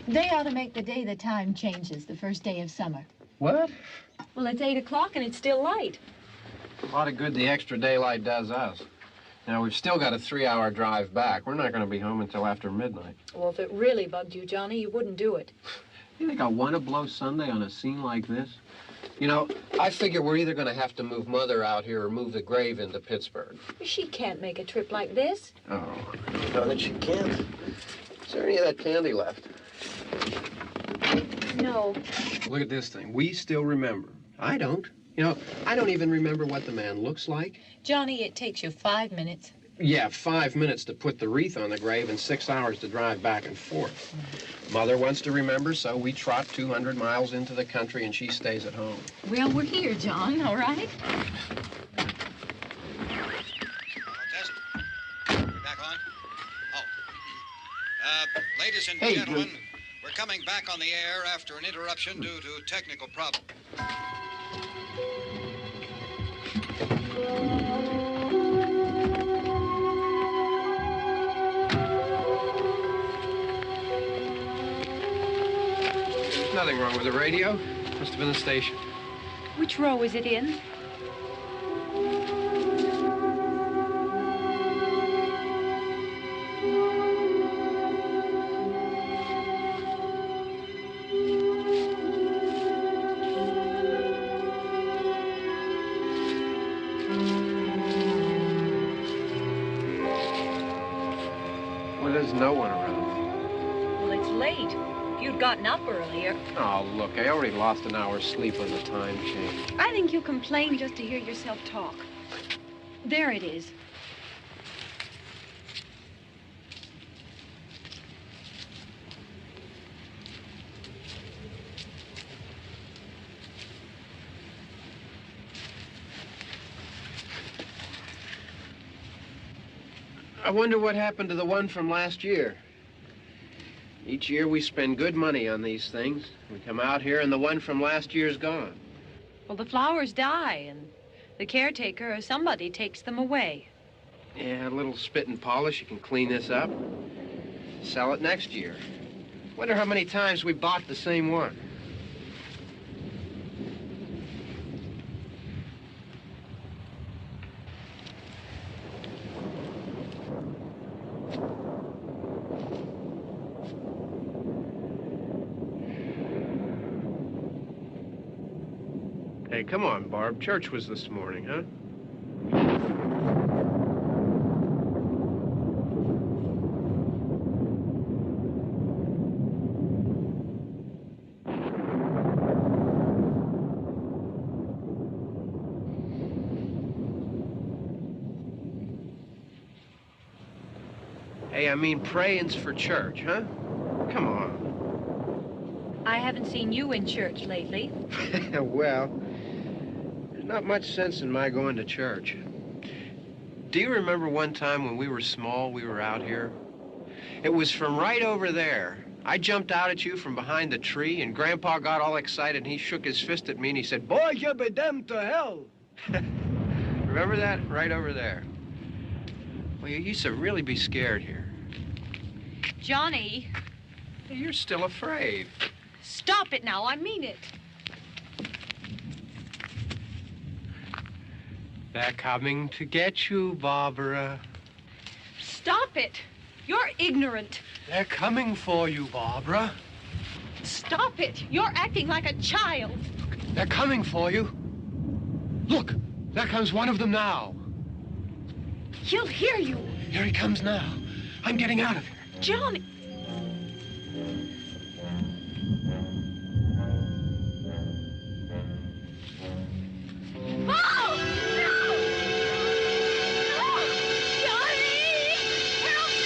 They ought to make the day the time changes, the first day of summer. What? Well, it's 8 o'clock and it's still light. A lot of good the extra daylight does us. Now, we've still got a 3-hour drive back. We're not going to be home until after midnight. Well, if it really bugged you, Johnny, you wouldn't do it. You think I want to blow Sunday on a scene like this? You know, I figure we're either going to have to move Mother out here or move the grave into Pittsburgh. She can't make a trip like this. Oh, no, that she can't. Is there any of that candy left? No. Look at this thing. We still remember. I don't. You know, I don't even remember what the man looks like. Johnny, it takes you 5 minutes. Yeah, 5 minutes to put the wreath on the grave and 6 hours to drive back and forth. Mother wants to remember, so we trot 200 miles into the country and she stays at home. Well, we're here, John, all right? Test. We're back on? Oh. Ladies and gentlemen, we're coming back on the air after an interruption due to technical problem. There's nothing wrong with the radio. Must have been the station. Which row is it in? Well, there's no one around. Well, it's late. If you'd gotten up earlier. Oh, look, I already lost an hour's sleep on the time change. I think you complain just to hear yourself talk. There it is. I wonder what happened to the one from last year. Each year we spend good money on these things. We come out here and the one from last year's gone. Well, the flowers die, and the caretaker or somebody takes them away. Yeah, a little spit and polish. You can clean this up. Sell it next year. Wonder how many times we bought the same one. Hey, come on, Barb. Church was this morning, huh? Hey, I mean praying's for church, huh? Come on. I haven't seen you in church lately. Well, there's not much sense in my going to church. Do you remember one time when we were small, we were out here? It was from right over there. I jumped out at you from behind the tree, and Grandpa got all excited, and he shook his fist at me, and he said, "Boy, you be damned to hell." Remember that? Right over there. Well, you used to really be scared here. Johnny. Hey, you're still afraid. Stop it now. I mean it. They're coming to get you, Barbara. Stop it. You're ignorant. They're coming for you, Barbara. Stop it. You're acting like a child. They're coming for you. Look, there comes one of them now. He'll hear you. Here he comes now. I'm getting out of here. Johnny. Oh! No! No! Johnny! Help me!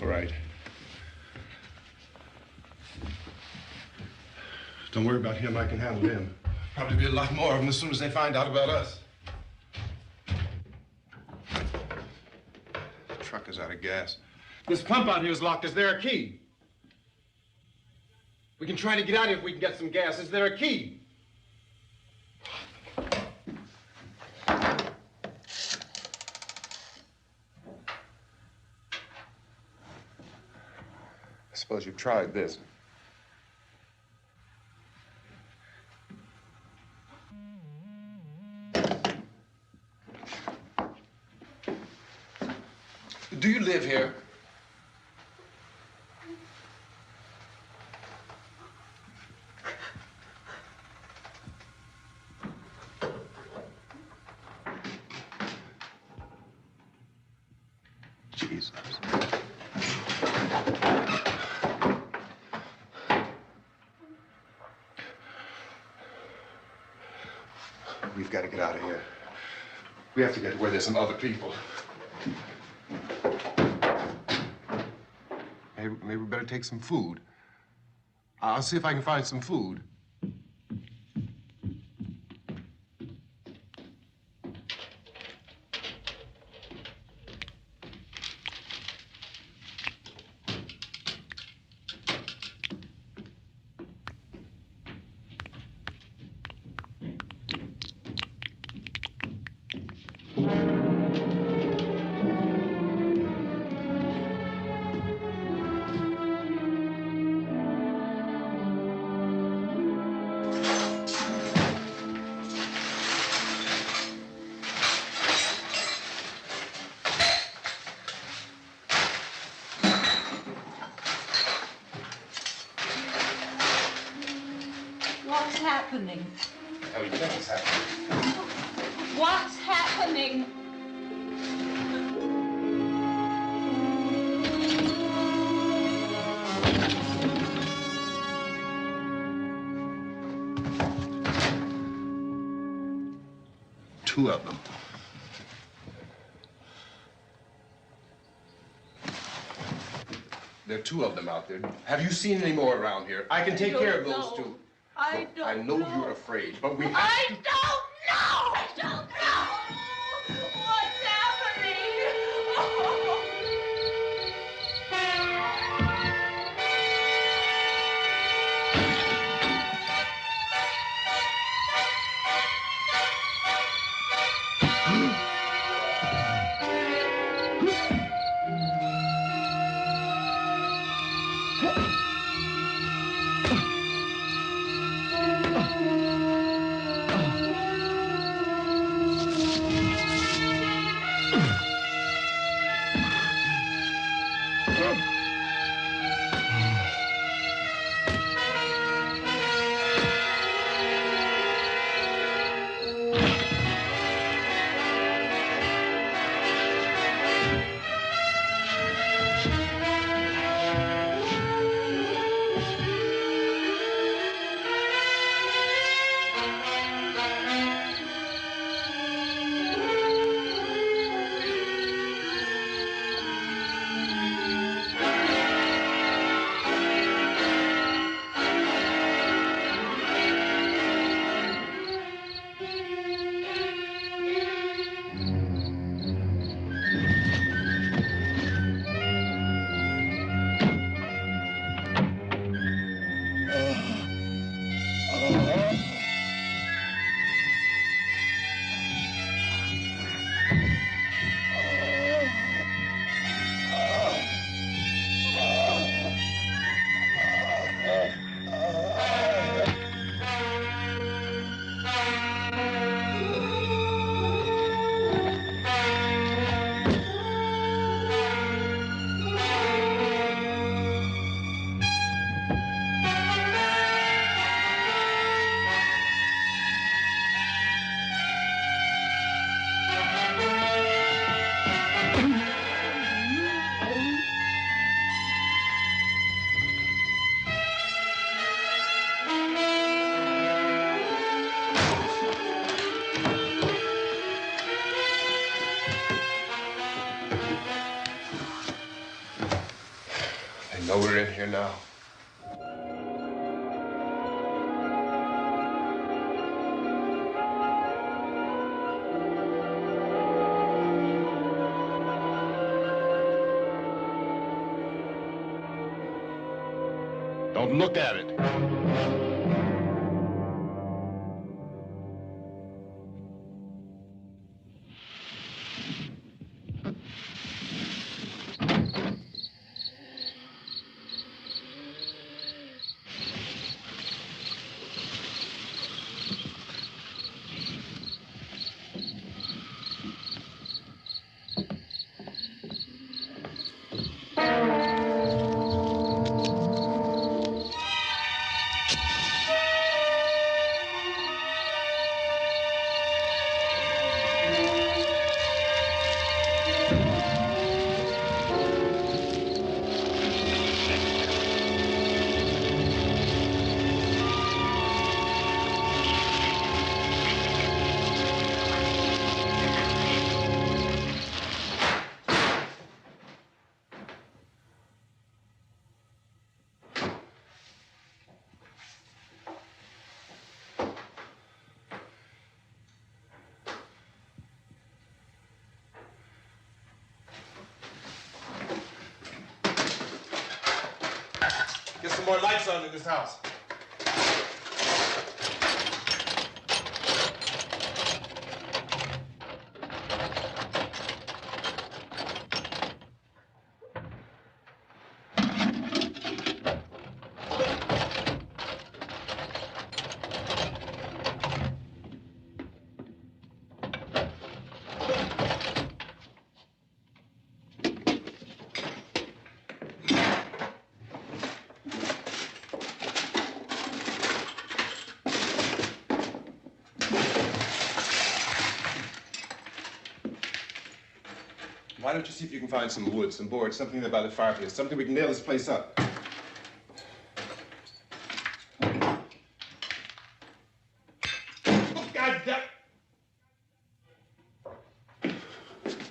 All right. Don't worry about him. I can handle him. Probably be a lot more of them as soon as they find out about us. The truck is out of gas. This pump out here is locked. Is there a key? We can try to get out of here if we can get some gas. Is there a key? I suppose you've tried this. Do you live here? Jesus. We've got to get out of here. We have to get where there's some other people. Maybe we better take some food. I'll see if I can find some food. What's happening? What the hell do you think is happening? What's happening? Two of them. There are two of them out there. Have you seen any more around here? I can take care of those two. I Look, I know you're afraid, but we have to... I don't know! I don't know! What's happening? I know we're in here now. Don't look at it. some more lights on in this house. Why don't you see if you can find some wood, some boards, something there by the fireplace, something we can nail this place up. God damn!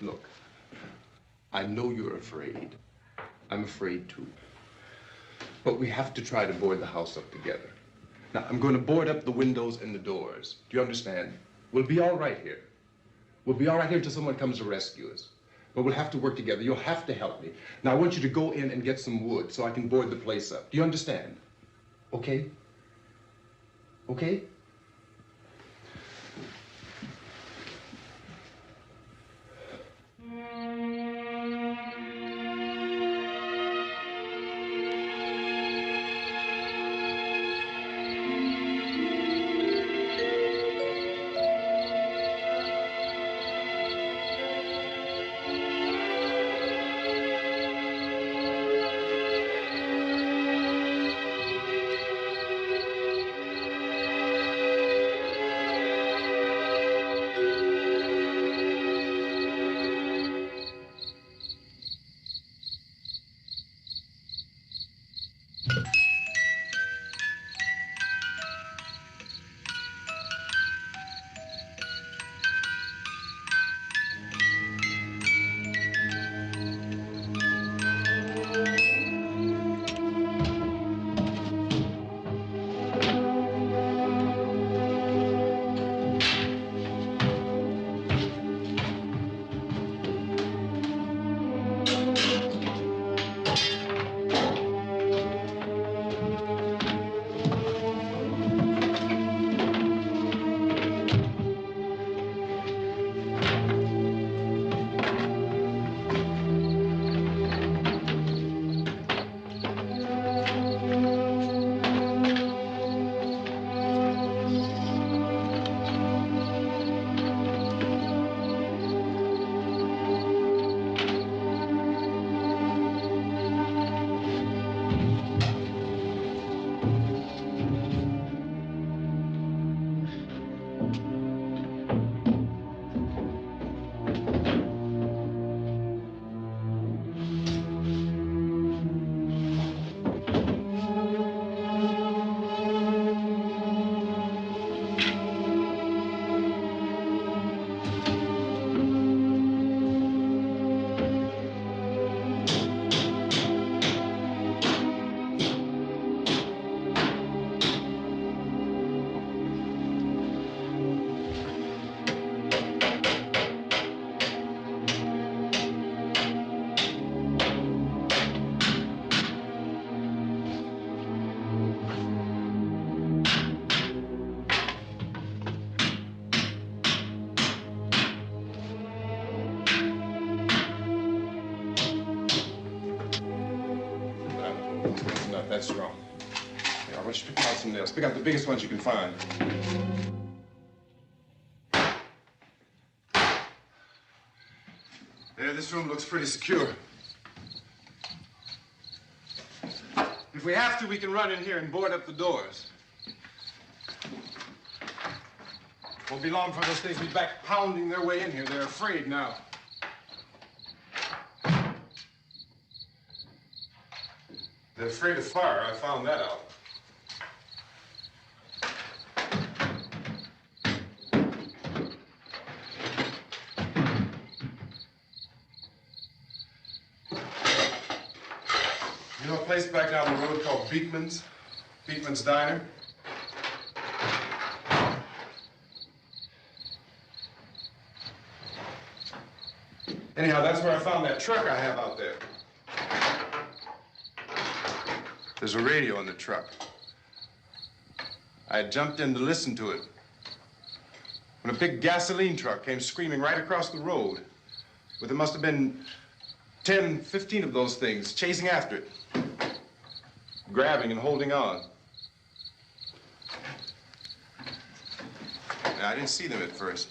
Look, I know you're afraid. I'm afraid too. But we have to try to board the house up together. Now, I'm going to board up the windows and the doors. Do you understand? We'll be all right here. We'll be all right here until someone comes to rescue us. But we'll have to work together. You'll have to help me. Now, I want you to go in and get some wood so I can board the place up. Do you understand? Okay? Okay? That's wrong. Here, I want you to pick out some nails. Pick out the biggest ones you can find. There, this room looks pretty secure. If we have to, we can run in here and board up the doors. Won't be long before those things be back pounding their way in here. They're afraid now. They're afraid of fire. I found that out. You know a place back down the road called Beekman's? Beekman's Diner? Anyhow, that's where I found that truck I have out there. There's a radio in the truck. I had jumped in to listen to it when a big gasoline truck came screaming right across the road. But there must have been 10, 15 of those things chasing after it, grabbing and holding on. Now, I didn't see them at first.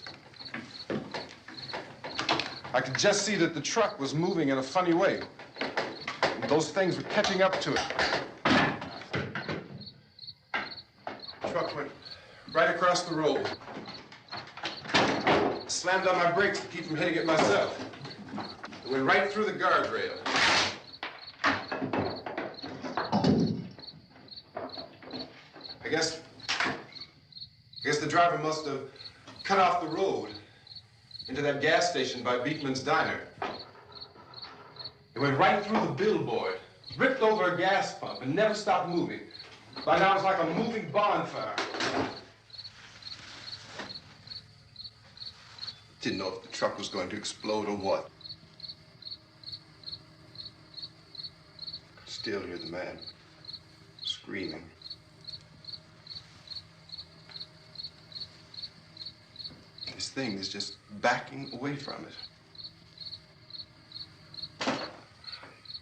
I could just see that the truck was moving in a funny way. Those things were catching up to it. The truck went right across the road. Slammed on my brakes to keep from hitting it myself. It went right through the guardrail. I guess the driver must have cut off the road into that gas station by Beekman's Diner. It went right through the billboard, ripped over a gas pump, and never stopped moving. By now, it was like a moving bonfire. Didn't know if the truck was going to explode or what. Still hear the man screaming. This thing is just backing away from it.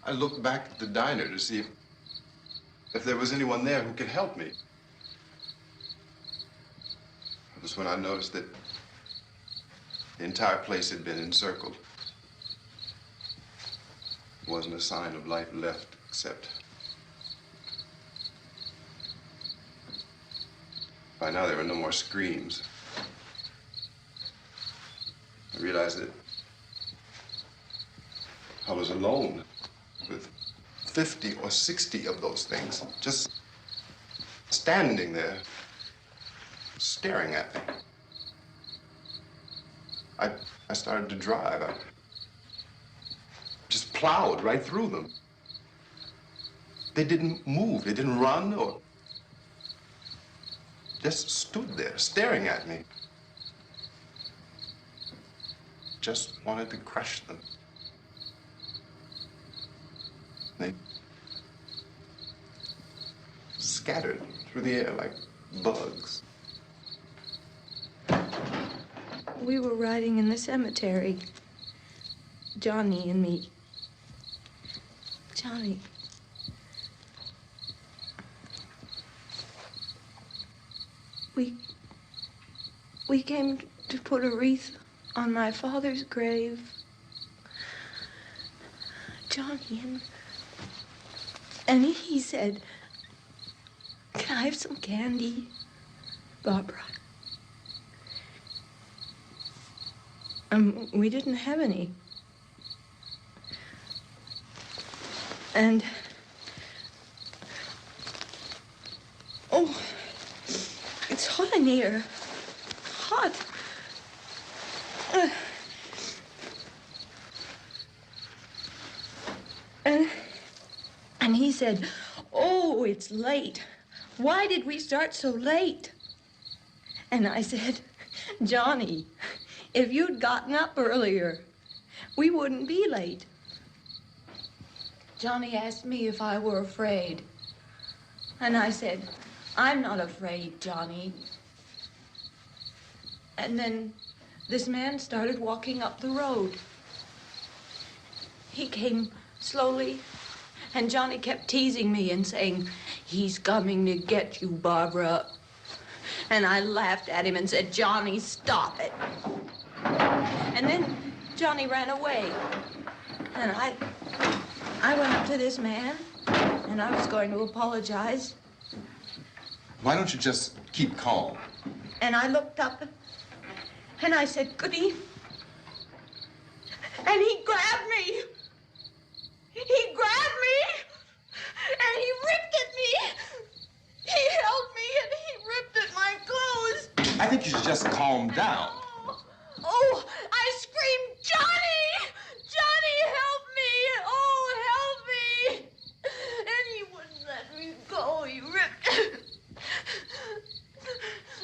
I looked back at the diner to see if there was anyone there who could help me. It was when I noticed that the entire place had been encircled. There wasn't a sign of life left except by now there were no more screams. I realized that I was alone with 50 or 60 of those things, just standing there, staring at me. I started to drive. I just plowed right through them. They didn't move, they didn't run or just stood there, staring at me. Just wanted to crush them. They scattered through the air like bugs. We were riding in the cemetery, Johnny and me. Johnny. We came to put a wreath on my father's grave. Johnny, and he said, "Can I have some candy, Barbara?" We didn't have any. And, oh, it's hot in here. Hot. And he said, "Oh, it's late. Why did we start so late?" And I said, "Johnny, if you'd gotten up earlier, we wouldn't be late." Johnny asked me if I were afraid. And I said, "I'm not afraid, Johnny." And then this man started walking up the road. He came slowly, and Johnny kept teasing me and saying, "He's coming to get you, Barbara." And I laughed at him and said, "Johnny, stop it." And then Johnny ran away. And I went up to this man, and I was going to apologize. Why don't you just keep calm? And I looked up, and I said, "Goody." And he grabbed me. He grabbed me, and he ripped at me. He held me, and he ripped at my clothes. I think you should just calm down. Oh, I screamed, "Johnny! Johnny, help me! Oh, help me!" And he wouldn't let me go. He ripped.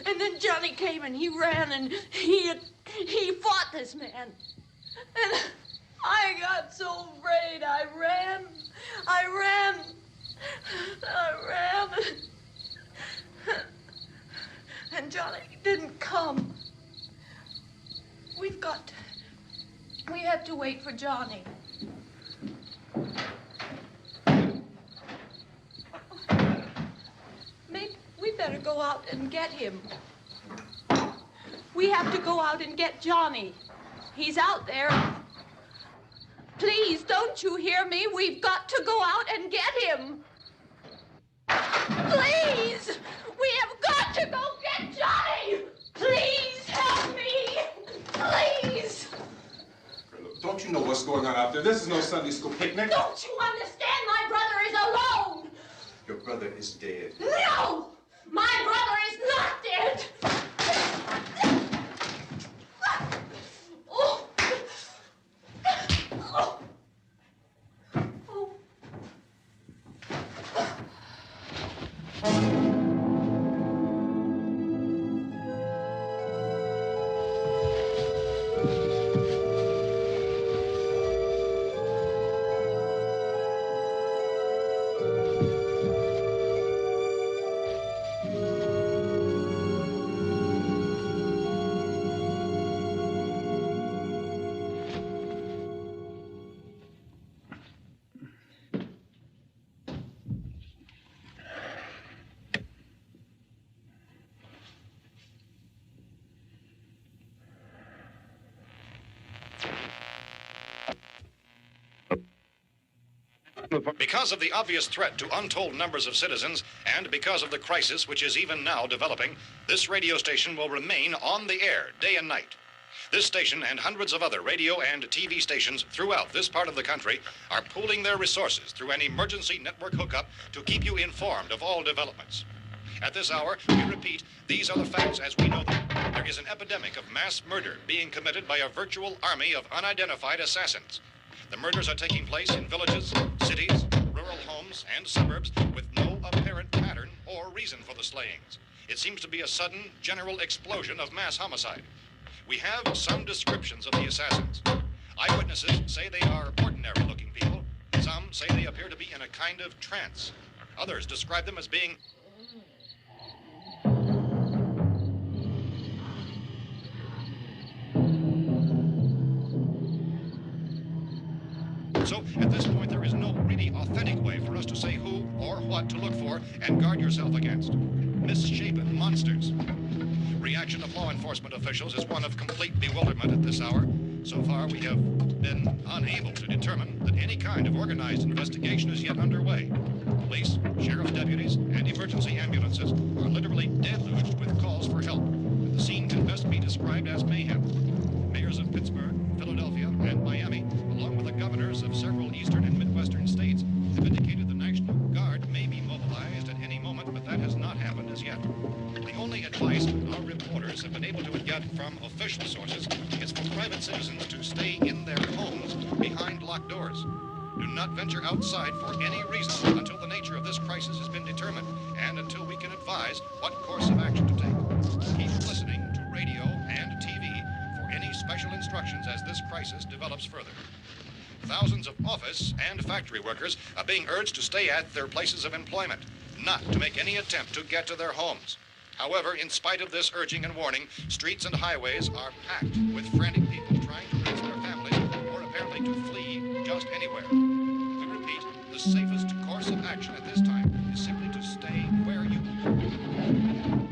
And then Johnny came and he ran and he fought this man. And I got so afraid. I ran. I ran. And Johnny didn't come. We have to wait for Johnny. Maybe we better go out and get him. We have to go out and get Johnny. He's out there. Please, don't you hear me? We've got to go out and get him. Please! We have got to go get Johnny! Please help me! Please! Look, don't you know what's going on out there? This is no Sunday school picnic. Don't you understand? My brother is alone! Your brother is dead. No! My brother is not dead! Oh. Oh. Oh. Because of the obvious threat to untold numbers of citizens, and because of the crisis which is even now developing, this radio station will remain on the air day and night. This station and hundreds of other radio and TV stations throughout this part of the country are pooling their resources through an emergency network hookup to keep you informed of all developments. At this hour, we repeat, these are the facts as we know them. There is an epidemic of mass murder being committed by a virtual army of unidentified assassins. The murders are taking place in villages, cities, rural homes, and suburbs with no apparent pattern or reason for the slayings. It seems to be a sudden, general explosion of mass homicide. We have some descriptions of the assassins. Eyewitnesses say they are ordinary-looking people. Some say they appear to be in a kind of trance. Others describe them as being So, at this point, there is no really authentic way for us to say who or what to look for and guard yourself against. Misshapen monsters. Reaction of law enforcement officials is one of complete bewilderment at this hour. So far, we have been unable to determine that any kind of organized investigation is yet underway. Police, sheriff's deputies, and emergency ambulances are literally deluged with calls for help. The scene can best be described as mayhem. Mayors of Pittsburgh, Philadelphia, and Miami, along with the governors of several eastern and midwestern states, have indicated the National Guard may be mobilized at any moment, but that has not happened as yet. The only advice our reporters have been able to get from official sources is for private citizens to stay in their homes behind locked doors. Do not venture outside for any reason until the nature of this crisis has been determined and until we can advise what course of action to take. Keep listening to radio and TV for any special instructions as this crisis develops further. Thousands of office and factory workers are being urged to stay at their places of employment, not to make any attempt to get to their homes. However, in spite of this urging and warning, streets and highways are packed with frantic people trying to reach their families or apparently to flee just anywhere. We repeat, the safest course of action at this time is simply to stay where you are.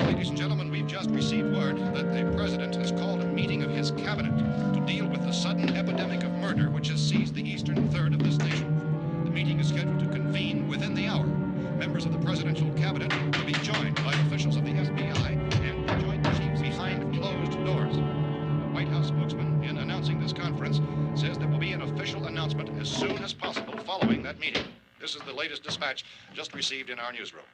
Ladies and gentlemen, we've just received word that the president has called a meeting of his cabinet to deal with the sudden epidemic of murder which has seized the eastern third of this nation. The meeting is scheduled to convene within the hour. Members of the presidential cabinet will be joined by officials of the FBI and joint chiefs behind closed doors. The White House spokesman, in announcing this conference, says there will be an official announcement as soon as possible following that meeting. This is the latest dispatch just received in our newsroom.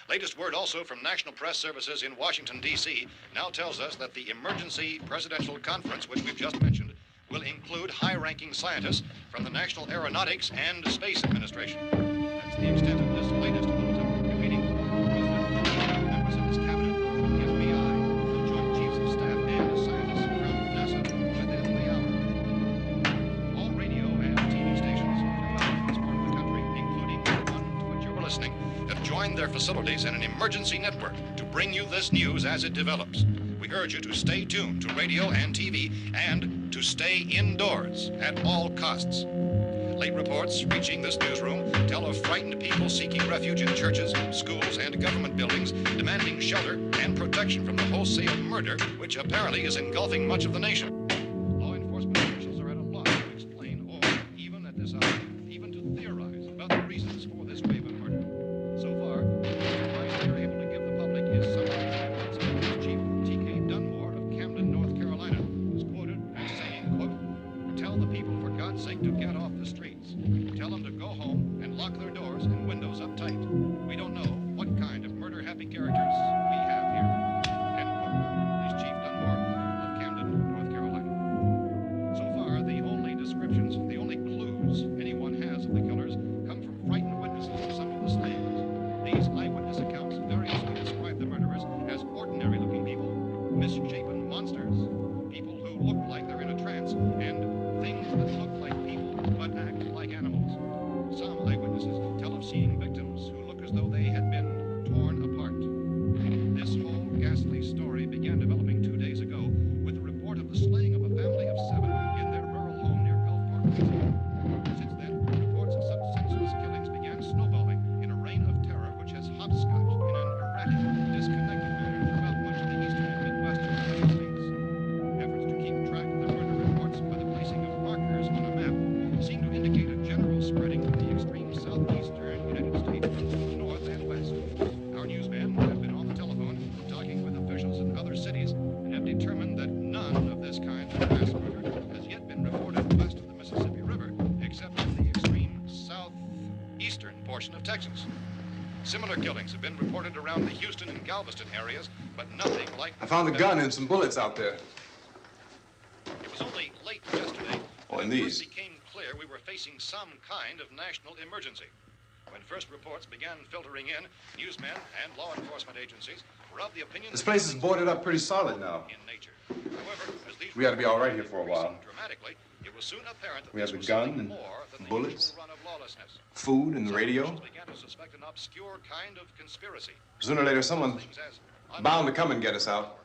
Latest word also from National Press Services in Washington, D.C. now tells us that the emergency presidential conference, which we've just mentioned, will include high-ranking scientists from the National Aeronautics and Space Administration. That's the extent of this latest bulletin, repeating President, members of his cabinet, the FBI, the Joint Chiefs of Staff, and scientists from NASA within the hour. All radio and TV stations throughout this part of the country, including the one to which you're listening, have joined their facilities in an emergency network to bring you this news as it develops. We urge you to stay tuned to radio and TV and to stay indoors at all costs. Late reports reaching this newsroom tell of frightened people seeking refuge in churches, schools, and government buildings, demanding shelter and protection from the wholesale murder which apparently is engulfing much of the nation. Law enforcement officials are at a loss to explain or, even at this hour, even to theorize about the reasons for this wave of murder. So far, the advice they're able to give the public is summarized by Police Chief T.K. Dunmore of Camden, North Carolina, who's quoted as saying, quote, "Tell the people, for God's sake, to get off the streets. Tell them to go home and lock their doors and windows up tight. We don't know what kind of murder-happy characters we have here." End quote. Police Chief Dunmore of Camden, North Carolina. So far, the only descriptions, the only clues anyone has of the killers come from frightened witnesses of some of the slayings. These eyewitness accounts variously describe the murderers as ordinary-looking people, misshapen monsters, people who look like they're in a trance, and things that look like people but act like animals. Some eyewitnesses tell of seeing victims who look as though they had been torn apart. This whole ghastly story began developing 2 days ago with the report of the slaying of a family of 7 in their rural home near Gulfport, Louisiana. Since then, reports of such senseless killings began snowballing in a reign of terror which has hopscotched in an erratic, disconnected manner throughout much of the eastern and midwestern United States. Efforts to keep track of the murder reports by the placing of markers on a map seem to indicate a general spreading of the extreme southeastern United States from the north and west. Our newsmen have been on the telephone talking with officials in other cities and have determined that none of this kind of mass murder has yet been reported west of the Mississippi River, except in the extreme southeastern portion of Texas. Similar killings have been reported around the Houston and Galveston areas, but nothing like... I found a gun and some bullets out there. It was only late yesterday Oh, that and it these. first became clear we were facing some kind of national emergency. When first reports began filtering in, newsmen and law enforcement agencies were of the opinion This that place is killings boarded were up pretty solid now. in nature. However, as these We ought to be all right reports here for a while. increased dramatically, it was soon apparent that We have this the was gun something and more than the bullets, usual run of lawlessness. Food and the Some radio. officials began to suspect an obscure kind of conspiracy. Sooner or later, someone's Things as bound to come and get us out.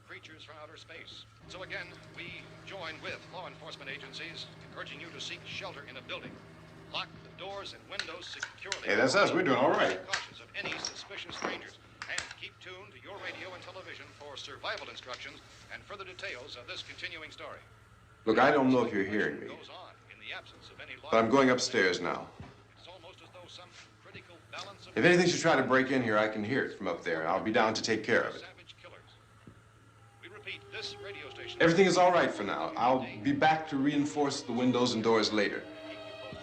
creatures from outer space. So again, we join with law enforcement agencies urging you to seek shelter in a building. Lock the doors and windows securely. Hey, that's us. We're doing all right. Be cautious of any suspicious strangers. And keep tuned to your radio and television for survival instructions and further details of this continuing story. Look, I don't know if you're hearing me, Goes on in the absence of any but I'm going upstairs now. It's almost as though some critical balance of If anything should try to break in here, I can hear it from up there. I'll be down to take care of it. savage killers. We repeat, this radio station. Everything is all right for now. I'll be back to reinforce the windows and doors later.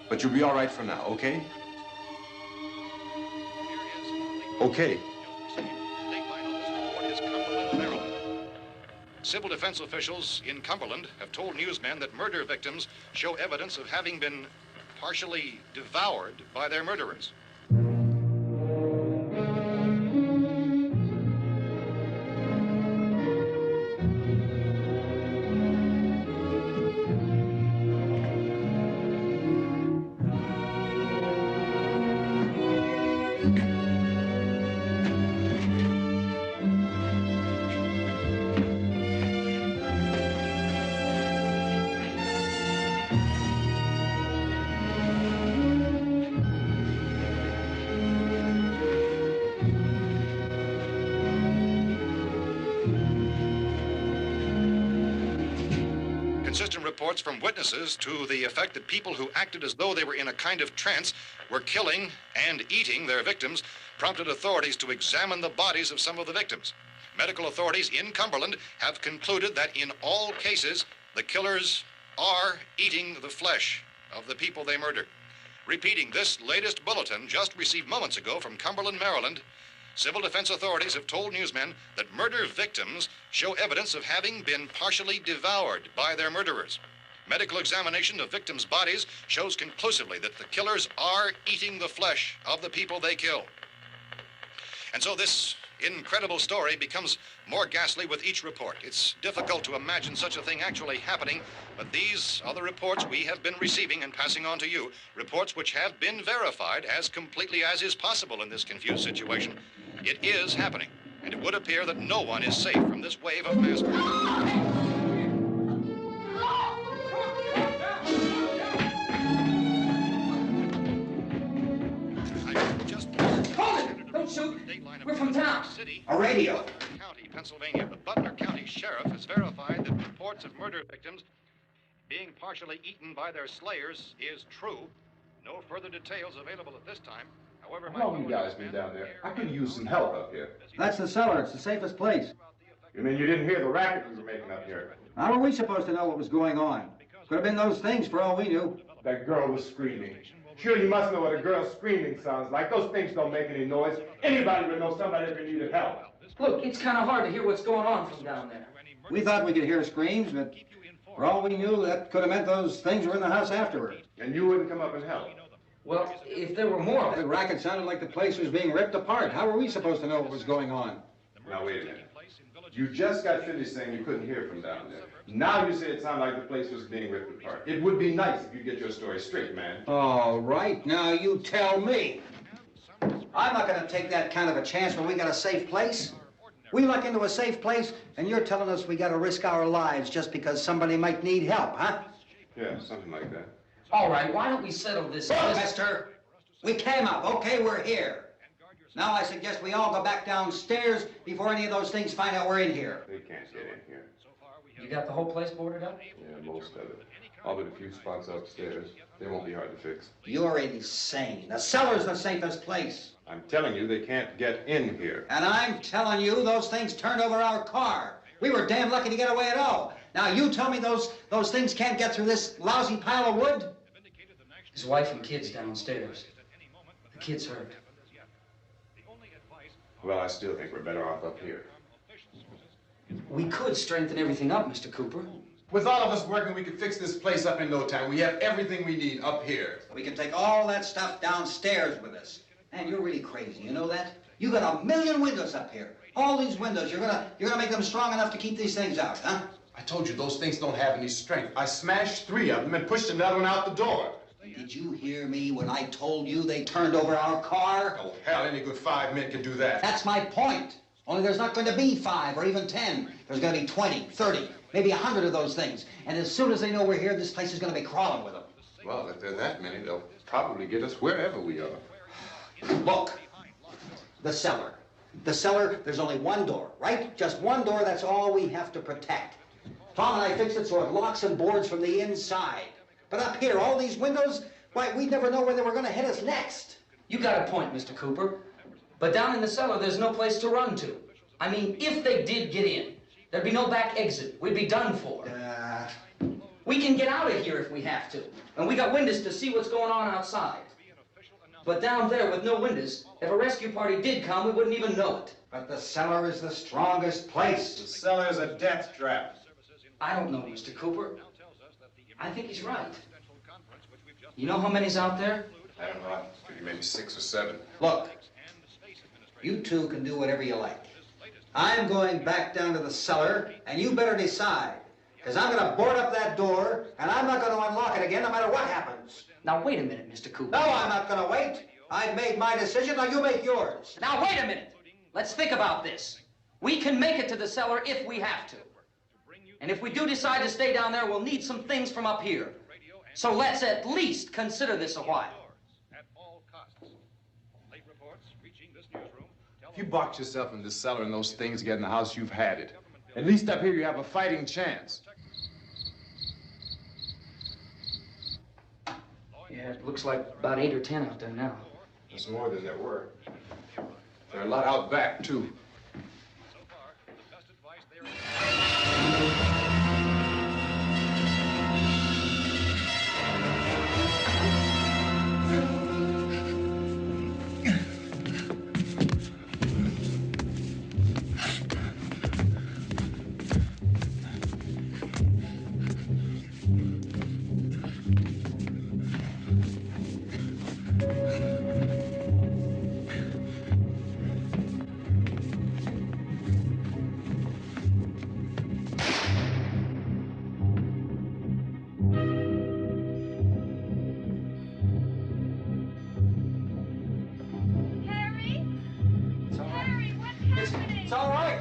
But you'll be all right for now, okay? Okay. Civil defense officials in Cumberland have told newsmen that murder victims show evidence of having been partially devoured by their murderers. Consistent reports from witnesses to the effect that people who acted as though they were in a kind of trance were killing and eating their victims prompted authorities to examine the bodies of some of the victims. Medical authorities in Cumberland have concluded that in all cases, the killers are eating the flesh of the people they murdered. Repeating this latest bulletin just received moments ago from Cumberland, Maryland, civil defense authorities have told newsmen that murder victims show evidence of having been partially devoured by their murderers. Medical examination of victims' bodies shows conclusively that the killers are eating the flesh of the people they kill. And so this incredible story becomes more ghastly with each report. It's difficult to imagine such a thing actually happening, but these are the reports we have been receiving and passing on to you, reports which have been verified as completely as is possible in this confused situation. It is happening, and it would appear that no one is safe from this wave of mass murder. Shoot. We're from town. A radio. County, Pennsylvania. The Butler County Sheriff has verified that reports of murder victims being partially eaten by their slayers is true. No further details available at this time. However, How long you guys been down there? I could use some help up here. That's the cellar. It's the safest place. You mean you didn't hear the racket we were making up here? How were we supposed to know what was going on? Could have been those things for all we knew. That girl was screaming. Sure, you must know what a girl screaming sounds like. Those things don't make any noise. Anybody would know somebody ever needed help. Look, it's kind of hard to hear what's going on from down there. We thought we could hear screams, but for all we knew, that could have meant those things were in the house afterward. And you wouldn't come up and help. Well, if there were more of The them. racket sounded like the place was being ripped apart. How were we supposed to know what was going on? Now, wait a minute. You just got finished saying you couldn't hear from down there. Now you say it sounded like the place was being ripped apart. It would be nice if you get your story straight, man. All right, now you tell me. I'm not going to take that kind of a chance when we got a safe place. We luck into a safe place, and you're telling us we got to risk our lives just because somebody might need help, huh? Yeah, something like that. All right, why don't we settle this? Look, mister, we came up. Okay, we're here. Now I suggest we all go back downstairs before any of those things find out we're in here. They can't get in here. You got the whole place boarded up? Yeah, most of it. All but a few spots upstairs. They won't be hard to fix. You're insane. The cellar's the safest place. I'm telling you, they can't get in here. And I'm telling you, those things turned over our car. We were damn lucky to get away at all. Now you tell me those things can't get through this lousy pile of wood? His wife and kids downstairs. The kid's hurt. Well, I still think we're better off up here. We could strengthen everything up, Mr. Cooper. With all of us working, we could fix this place up in no time. We have everything we need up here. We can take all that stuff downstairs with us. Man, you're really crazy, you know that? You got 1,000,000 windows up here. All these windows, you're gonna make them strong enough to keep these things out, huh? I told you those things don't have any strength. I smashed 3 of them and pushed another one out the door. Did you hear me when I told you they turned over our car? Oh, hell, any good 5 men can do that. That's my point. Only there's not going to be 5 or even 10. There's going to be 20, 30, maybe 100 of those things. And as soon as they know we're here, this place is going to be crawling with them. Well, if there are that many, they'll probably get us wherever we are. Look, the cellar. The cellar, there's only one door, right? Just one door, that's all we have to protect. Tom and I fixed it so it locks and boards from the inside. But up here, all these windows, why, we'd never know where they were going to hit us next. You got a point, Mr. Cooper. But down in the cellar, there's no place to run to. I mean, if they did get in, there'd be no back exit. We'd be done for. We can get out of here if we have to. And we got windows to see what's going on outside. But down there with no windows, if a rescue party did come, we wouldn't even know it. But the cellar is the strongest place. The cellar's a death trap. I don't know, Mr. Cooper. I think he's right. You know how many's out there? I don't know. Maybe 6 or 7. Look, you two can do whatever you like. I'm going back down to the cellar, and you better decide. Because I'm going to board up that door, and I'm not going to unlock it again no matter what happens. Now, wait a minute, Mr. Cooper. No, I'm not going to wait. I've made my decision, now you make yours. Now, wait a minute. Let's think about this. We can make it to the cellar if we have to. And if we do decide to stay down there, we'll need some things from up here. So let's at least consider this a while. If you box yourself in this cellar and those things get in the house, you've had it. At least up here you have a fighting chance. Yeah, it looks like about 8 or 10 out there now. There's more than there were. There are a lot out back, too. It's all right.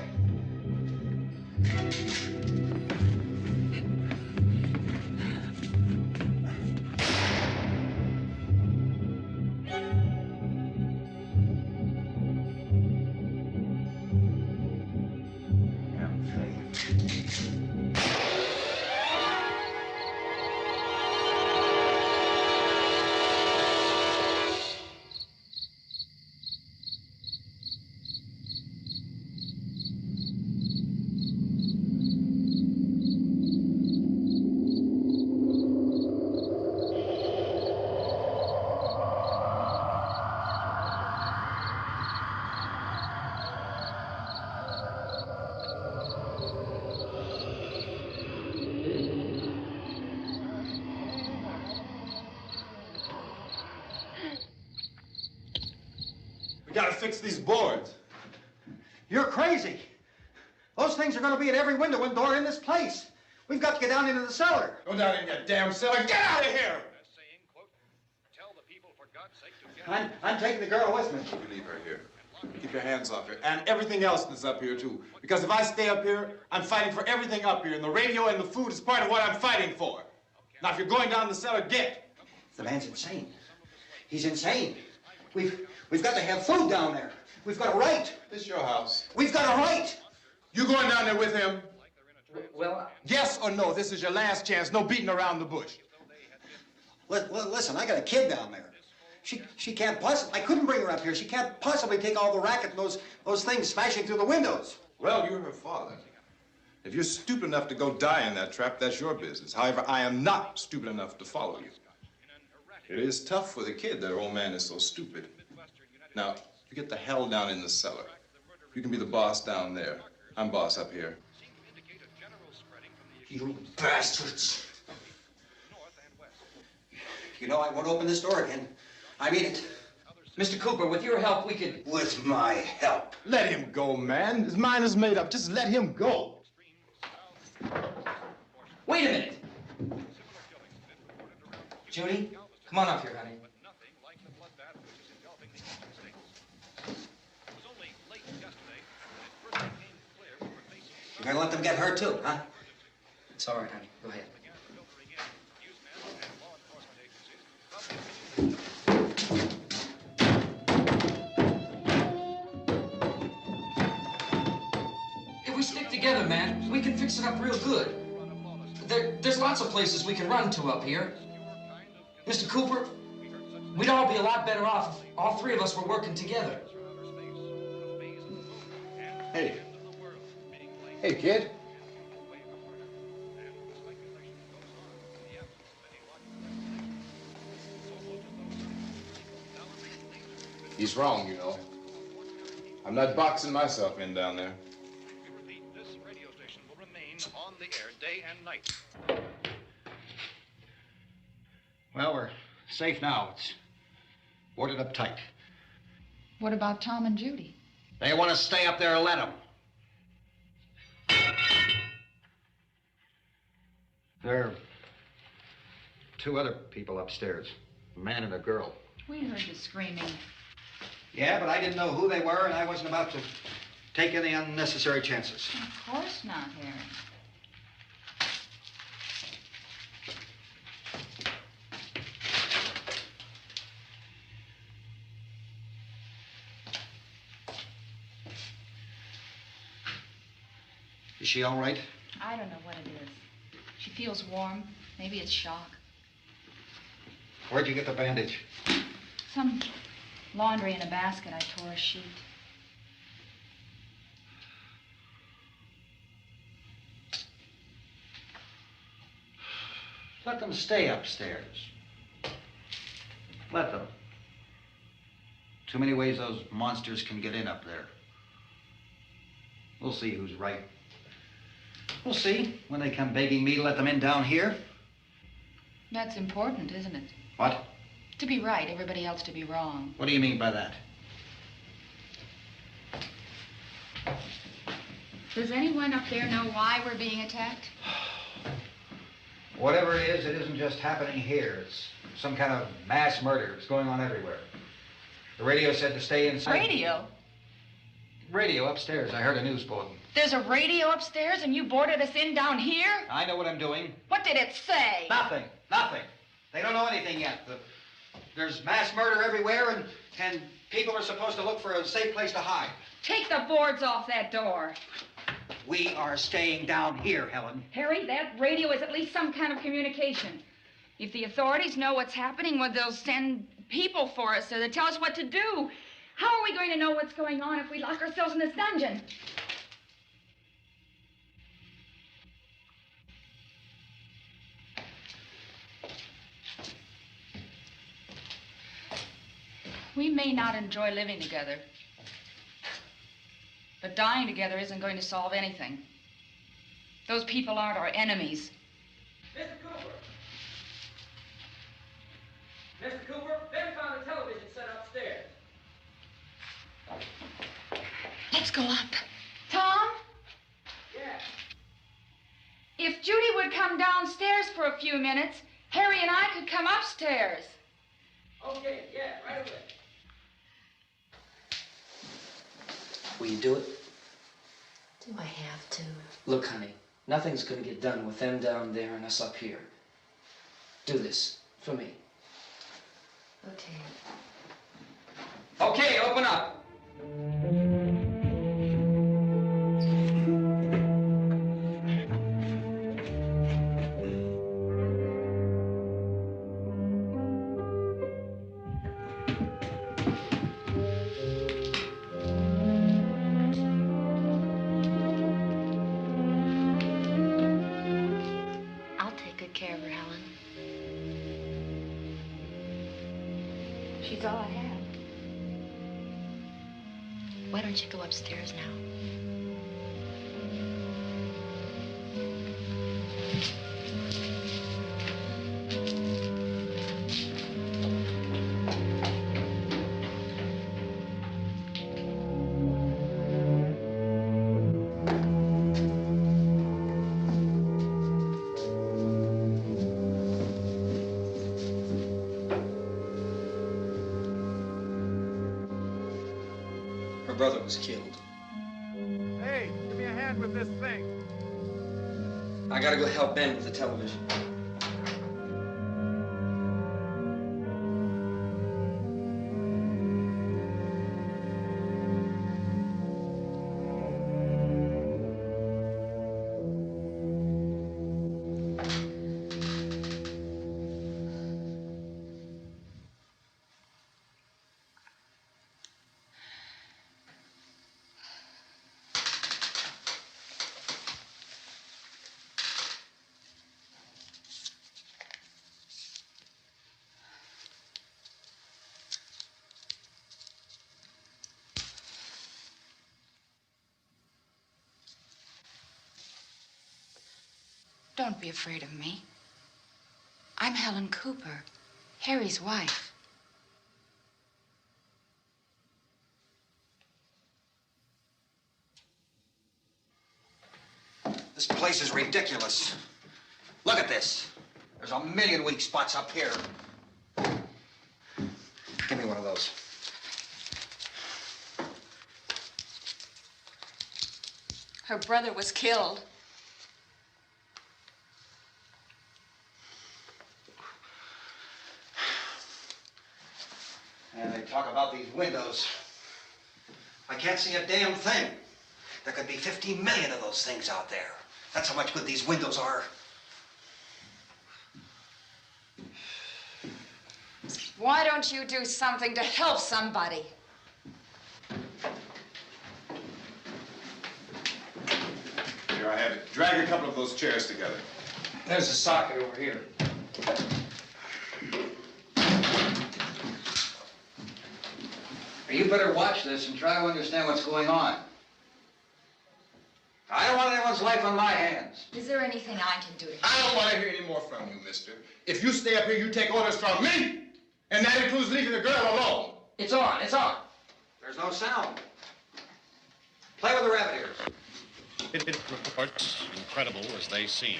We gotta fix these boards. You're crazy. Those things are going to be at every window and door in this place. We've got to get down into the cellar. Go down in that damn cellar. Get out of here! I'm taking the girl with me. You leave her here. Keep your hands off her. And everything else that's up here, too. Because if I stay up here, I'm fighting for everything up here. And the radio and the food is part of what I'm fighting for. Now, if you're going down the cellar, get. The man's insane. He's insane. We've got to have food down there. We've got a right. This is your house. We've got a right. You going down there with him? Well, Yes or no? This is your last chance. No beating around the bush. Listen, I got a kid down there. She can't possibly, I couldn't bring her up here. She can't possibly take all the racket and those things smashing through the windows. Well, you're her father. If you're stupid enough to go die in that trap, that's your business. However, I am not stupid enough to follow you. It is tough for the kid that old man is so stupid. Now, you get the hell down in the cellar. You can be the boss down there. I'm boss up here. You bastards. You know, I won't open this door again. I mean it. Mr. Cooper, with your help, we could... With my help. Let him go, man. His mind is made up. Just let him go. Wait a minute. Judy, come on up here, honey. You're gonna let them get hurt too, huh? It's all right, honey. Go ahead. If we stick together, man, we can fix it up real good. There's lots of places we can run to up here. Mr. Cooper, we'd all be a lot better off if all three of us were working together. Hey. Hey, kid. He's wrong, you know. I'm not boxing myself in down there. This radio station will remain on the air day and night. Well, we're safe now. It's boarded up tight. What about Tom and Judy? They want to stay up there, let them. There are two other people upstairs, a man and a girl. We heard you screaming. Yeah, but I didn't know who they were, and I wasn't about to take any unnecessary chances. Of course not, Harry. Is she all right? I don't know what it is. She feels warm. Maybe it's shock. Where'd you get the bandage? Some laundry in a basket. I tore a sheet. Let them stay upstairs. Let them. Too many ways those monsters can get in up there. We'll see who's right. We'll see when they come begging me to let them in down here. That's important, isn't it? What? To be right, everybody else to be wrong. What do you mean by that? Does anyone up there know why we're being attacked? Whatever it isn't just happening here. It's some kind of mass murder. It's going on everywhere. The radio said to stay inside. Radio? Radio upstairs. I heard a news bulletin. There's a radio upstairs and you boarded us in down here? I know what I'm doing. What did it say? Nothing. They don't know anything yet. There's mass murder everywhere, and people are supposed to look for a safe place to hide. Take the boards off that door. We are staying down here, Helen. Harry, that radio is at least some kind of communication. If the authorities know what's happening, well, they'll send people for us so they'll tell us what to do. How are we going to know what's going on if we lock ourselves in this dungeon? We may not enjoy living together, but dying together isn't going to solve anything. Those people aren't our enemies. Mr. Cooper! Mr. Cooper, Ben found a television set upstairs. Let's go up. Tom? Yeah. If Judy would come downstairs for a few minutes, Harry and I could come upstairs. Okay, yeah, right away. Will you do it? Do I have to? Look, honey, nothing's gonna get done with them down there and us up here. Do this for me. Okay. Okay, open up. I'll take good care of her, Helen. She's all I have. Why don't you go upstairs now? Her brother was killed. Hey, give me a hand with this thing. I gotta go help Ben with the television. Don't be afraid of me. I'm Helen Cooper, Harry's wife. This place is ridiculous. Look at this. There's a million weak spots up here. Give me one of those. Her brother was killed. And they talk about these windows. I can't see a damn thing. There could be 15 million of those things out there. That's how much good these windows are. Why don't you do something to help somebody? Here, I have it. Drag a couple of those chairs together. There's a socket over here. You better watch this and try to understand what's going on. I don't want anyone's life on my hands. Is there anything I can do to help? I don't want to hear any more from you, mister. If you stay up here, you take orders from me. And that includes leaving the girl alone. It's on, it's on. There's no sound. Play with the rabbit ears. Reports, incredible as they seem,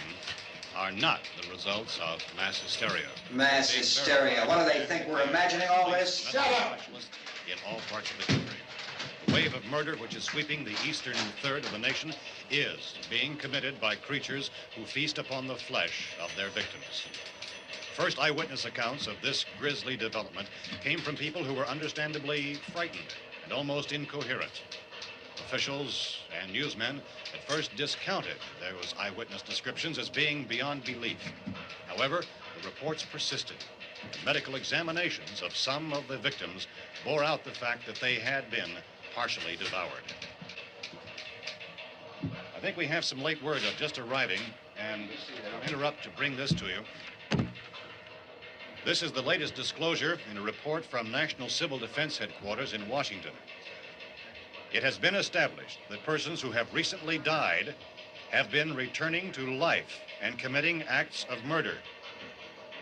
are not the results of mass hysteria. Mass hysteria. What do they think? We're imagining all this? Shut up! In all parts of the country. The wave of murder which is sweeping the eastern third of the nation is being committed by creatures who feast upon the flesh of their victims. First eyewitness accounts of this grisly development came from people who were understandably frightened and almost incoherent. Officials and newsmen at first discounted those eyewitness descriptions as being beyond belief. However, the reports persisted. And medical examinations of some of the victims bore out the fact that they had been partially devoured. I think we have some late word of just arriving, and I'll interrupt to bring this to you. This is the latest disclosure in a report from National Civil Defense Headquarters in Washington. It has been established that persons who have recently died have been returning to life and committing acts of murder.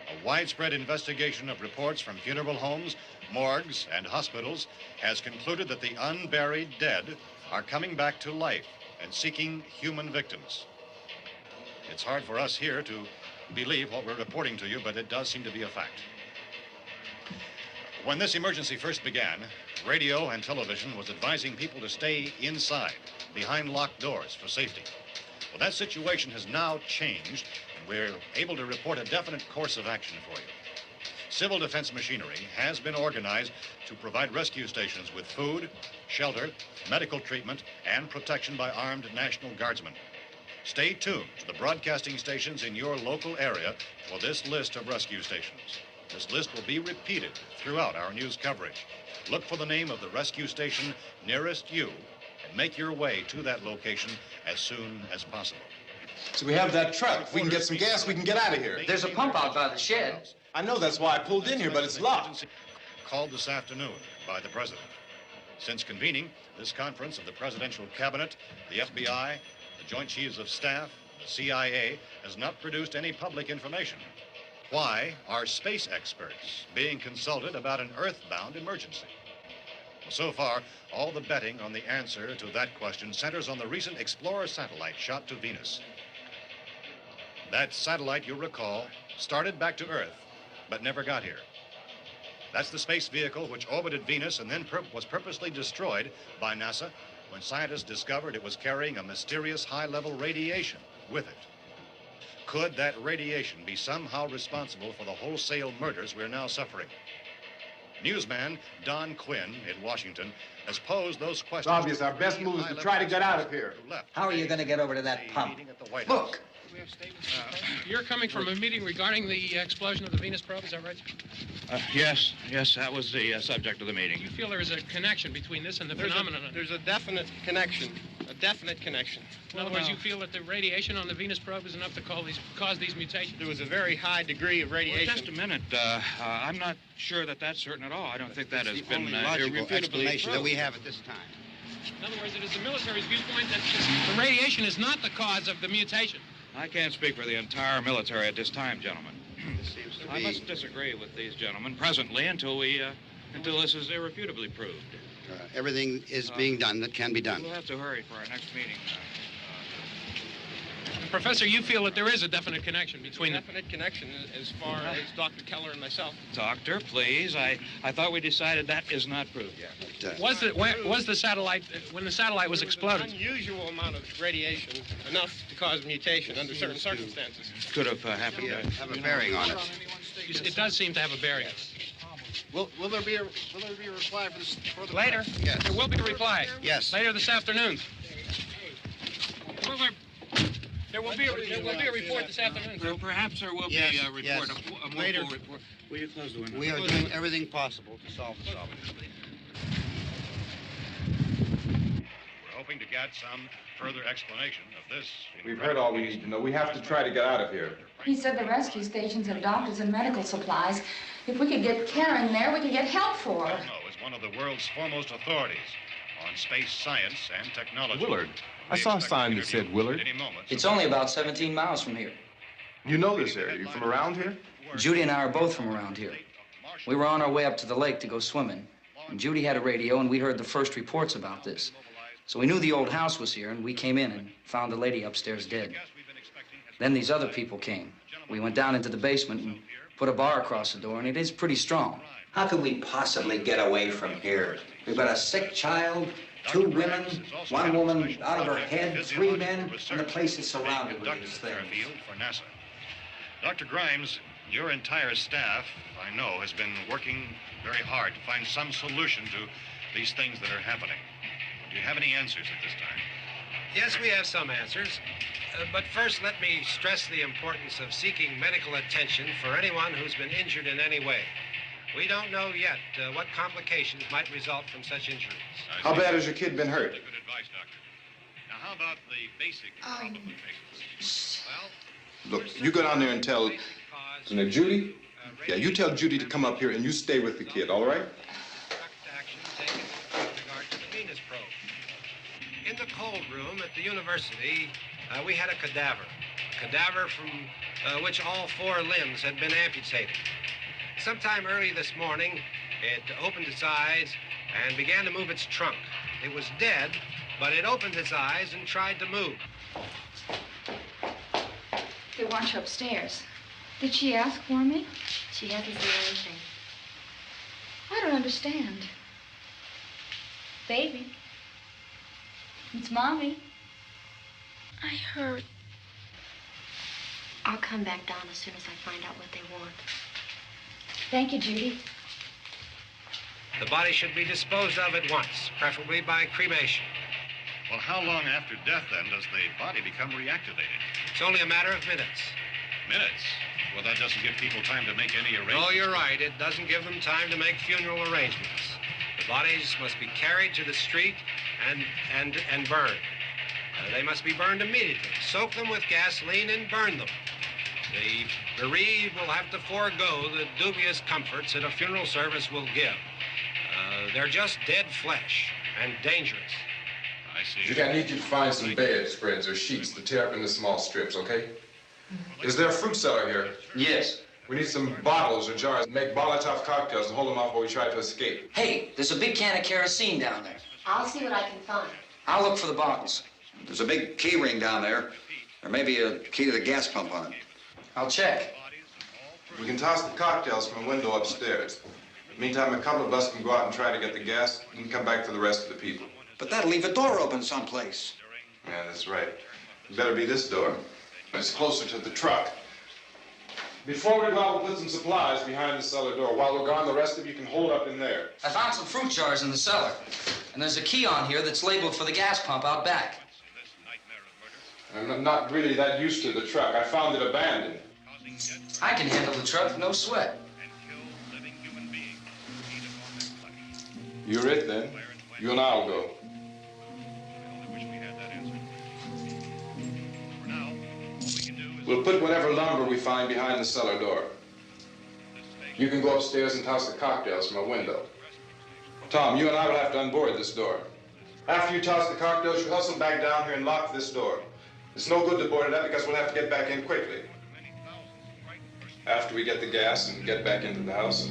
A widespread investigation of reports from funeral homes, morgues, and hospitals has concluded that the unburied dead are coming back to life and seeking human victims. It's hard for us here to believe what we're reporting to you, but it does seem to be a fact. When this emergency first began, radio and television was advising people to stay inside, behind locked doors for safety. Well, that situation has now changed, and we're able to report a definite course of action for you. Civil defense machinery has been organized to provide rescue stations with food, shelter, medical treatment, and protection by armed National Guardsmen. Stay tuned to the broadcasting stations in your local area for this list of rescue stations. This list will be repeated throughout our news coverage. Look for the name of the rescue station nearest you and make your way to that location as soon as possible. So we have that truck. If we can get some gas, we can get out of here. There's a pump out by the shed. I know, that's why I pulled in here, but it's locked. Called this afternoon by the president. Since convening this conference of the presidential cabinet, the FBI, the Joint Chiefs of Staff, the CIA has not produced any public information. Why are space experts being consulted about an earthbound emergency? Well, so far, all the betting on the answer to that question centers on the recent Explorer satellite shot to Venus. That satellite, you'll recall, started back to Earth, but never got here. That's the space vehicle which orbited Venus and then was purposely destroyed by NASA when scientists discovered it was carrying a mysterious high-level radiation with it. Could that radiation be somehow responsible for the wholesale murders we're now suffering? Newsman Don Quinn in Washington has posed those questions. It's obvious our best move is to try to get out of here. How are you going to get over to that pump? Look! You're coming from a meeting regarding the explosion of the Venus probe, is that right? Yes, that was the subject of the meeting. You feel there is a connection between this and the phenomenon? There's a definite connection. In other words, you feel that the radiation on the Venus probe is enough to cause these mutations? There was a very high degree of radiation. Well, just a minute. I'm not sure that that's certain at all. I don't think that has been logical explanation that we proved. have at this time. In other words, it is the military's viewpoint that the radiation is not the cause of the mutation. I can't speak for the entire military at this time, gentlemen. This seems to I be... must disagree with these gentlemen presently until this is irrefutably proved. everything is being done that can be done. We'll have to hurry for our next meeting. Professor, you feel that there is a definite connection between them? Definite connection as far as Dr. Keller and myself. Doctor, please. I thought we decided that is not proved yet. Was the satellite, when the satellite was exploded? An unusual amount of radiation, enough to cause mutation under certain circumstances. Could have happened. Have a bearing on it. It does seem to have a bearing. Will there be a reply for this? Later? Yes. There will be a reply. Yes. Later this afternoon. There will be a report this afternoon. Well, perhaps there will be a report, yes. a more Later. full report. Will you close the window? We are doing everything possible to solve the problem. We're hoping to get some further explanation of this. We've heard all we need to know. We have to try to get out of here. He said the rescue stations have doctors and medical supplies. If we could get care in there, we could get help for her. Know is one of the world's foremost authorities on space science and technology. Willard. I saw a sign that said Willard. It's only about 17 miles from here. You know this area. You from around here? Judy and I are both from around here. We were on our way up to the lake to go swimming, and Judy had a radio, and we heard the first reports about this. So we knew the old house was here, and we came in and found the lady upstairs dead. Then these other people came. We went down into the basement, and Put a bar across the door, and it is pretty strong. How could we possibly get away from here? We've got a sick child, 2 women, 1 woman out of her head, 3 men, and the place is surrounded with these things. For NASA. Dr. Grimes, your entire staff, I know, has been working very hard to find some solution to these things that are happening. Do you have any answers at this time? Yes, we have some answers. But first, let me stress the importance of seeking medical attention for anyone who's been injured in any way. We don't know yet what complications might result from such injuries. How bad has your kid been hurt? Good advice, Doctor. Now, how about the basic problem we face? Well, Look, you go down there and tell... Isn't it Judy? Yeah, you tell Judy to come up here and you stay with the kid, all right? Action taken with regard to the Venus probe. In the cold room at the university, we had a cadaver from which all 4 limbs had been amputated. Sometime early this morning, it opened its eyes and began to move its trunk. It was dead, but it opened its eyes and tried to move. They want you upstairs. Did she ask for me? She hasn't said anything. I don't understand. Baby. It's Mommy. I heard. I'll come back down as soon as I find out what they want. Thank you, Judy. The body should be disposed of at once, preferably by cremation. Well, how long after death, then, does the body become reactivated? It's only a matter of minutes. Minutes? Well, that doesn't give people time to make any arrangements. Oh, you're right. It doesn't give them time to make funeral arrangements. The bodies must be carried to the street and burned. They must be burned immediately. Soak them with gasoline and burn them. The bereaved will have to forego the dubious comforts that a funeral service will give. They're just dead flesh and dangerous. I see. Judy, I need you to find some bedspreads or sheets to tear up into small strips, okay? Is there a fruit cellar here? Yes. We need some bottles or jars. Make Molotov cocktails and hold them off while we try to escape. Hey, there's a big can of kerosene down there. I'll see what I can find. I'll look for the bottles. There's a big key ring down there. There may be a key to the gas pump on it. I'll check. We can toss the cocktails from a window upstairs. Meantime, a couple of us can go out and try to get the gas and come back for the rest of the people. But that'll leave a door open someplace. Yeah, that's right. It better be this door. It's closer to the truck. Before we go out, we'll put some supplies behind the cellar door. While we're gone, the rest of you can hold up in there. I found some fruit jars in the cellar. And there's a key on here that's labeled for the gas pump out back. I'm not really that used to the truck. I found it abandoned. I can handle the truck, no sweat. You're it, then. You and I'll go. We'll put whatever lumber we find behind the cellar door. You can go upstairs and toss the cocktails from a window. Tom, you and I will have to unboard this door. After you toss the cocktails, you hustle back down here and lock this door. It's no good to board it up because we'll have to get back in quickly. After we get the gas and get back into the house,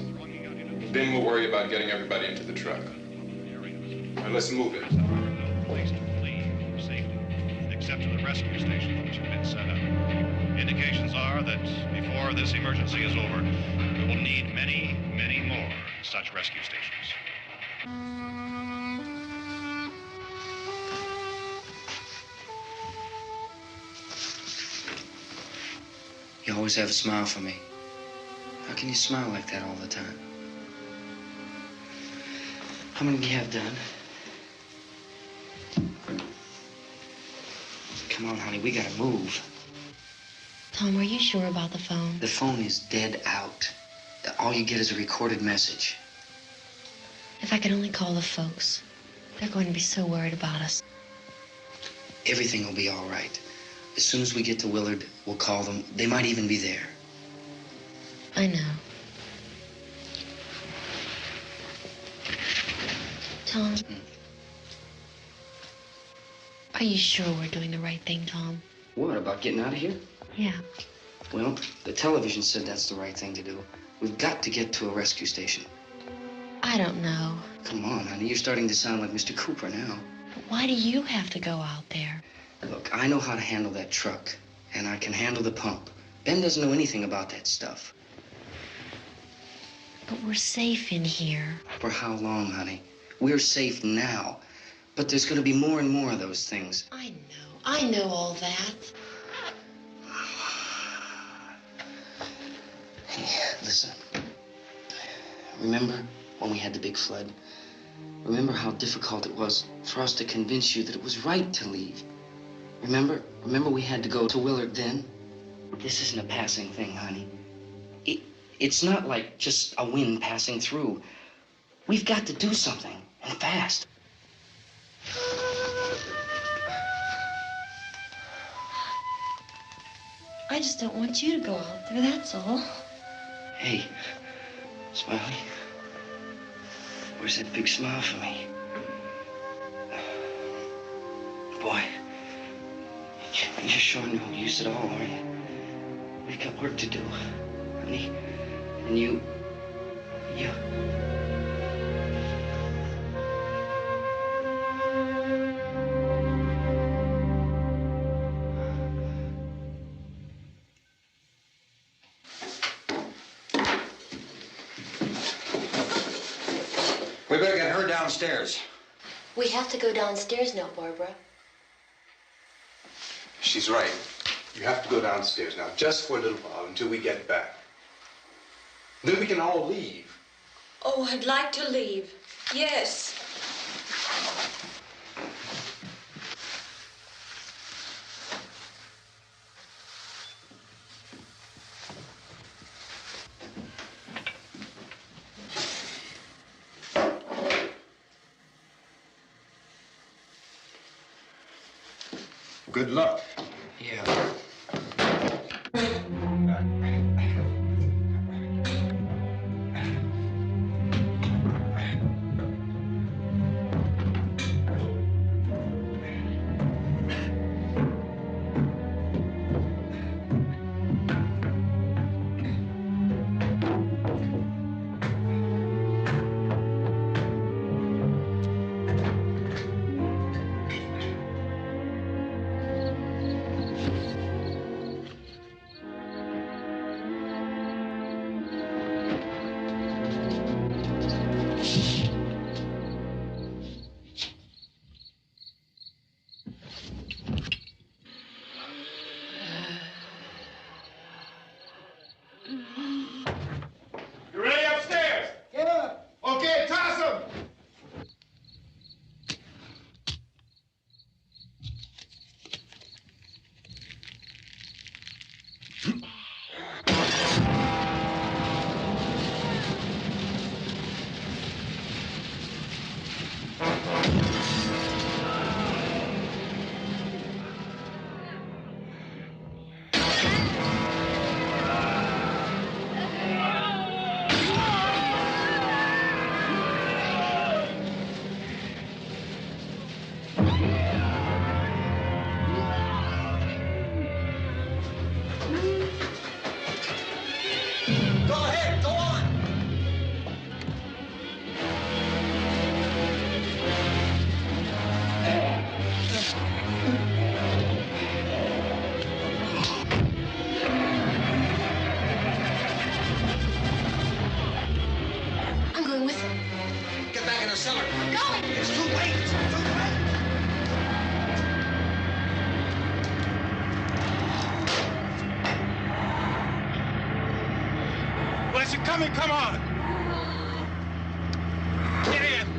then we'll worry about getting everybody into the truck. All right, let's move it. Place to flee for safety, except to the rescue stations which have been set up. Indications are that before this emergency is over, we will need many, many more such rescue stations. You always have a smile for me. How can you smile like that all the time? How many do you have done? Come on, honey, we gotta move. Tom, are you sure about the phone? The phone is dead out. All you get is a recorded message. If I could only call the folks. They're going to be so worried about us. Everything will be all right. As soon as we get to Willard, we'll call them. They might even be there. I know. Tom, are you sure we're doing the right thing, Tom? What, about getting out of here? Yeah. Well, the television said that's the right thing to do. We've got to get to a rescue station. I don't know. Come on, honey, you're starting to sound like Mr. Cooper now. But why do you have to go out there? Look, I know how to handle that truck, and I can handle the pump. Ben doesn't know anything about that stuff. But we're safe in here. For how long, honey? We're safe now. But there's going to be more and more of those things. I know all that. Hey, listen. Remember when we had the big flood? Remember how difficult it was for us to convince you that it was right to leave? Remember? Remember we had to go to Willard then? This isn't a passing thing, honey. It's not like just a wind passing through. We've got to do something, and fast. I just don't want you to go out there, that's all. Hey, Smiley, where's that big smile for me? Boy, you're sure no use at all, are you? We've got work to do, honey. And you... We better get her downstairs. We have to go downstairs now, Barbara. She's right. You have to go downstairs now, just for a little while, until we get back. Then we can all leave. Oh, I'd like to leave. Yes. Good luck. Yeah. You ready upstairs? Yeah. Okay, toss him. Go ahead, go on. I'm going with him. Get back in the cellar. I'm going. It's too late. It's too late. Where's it coming? Come on. Get in.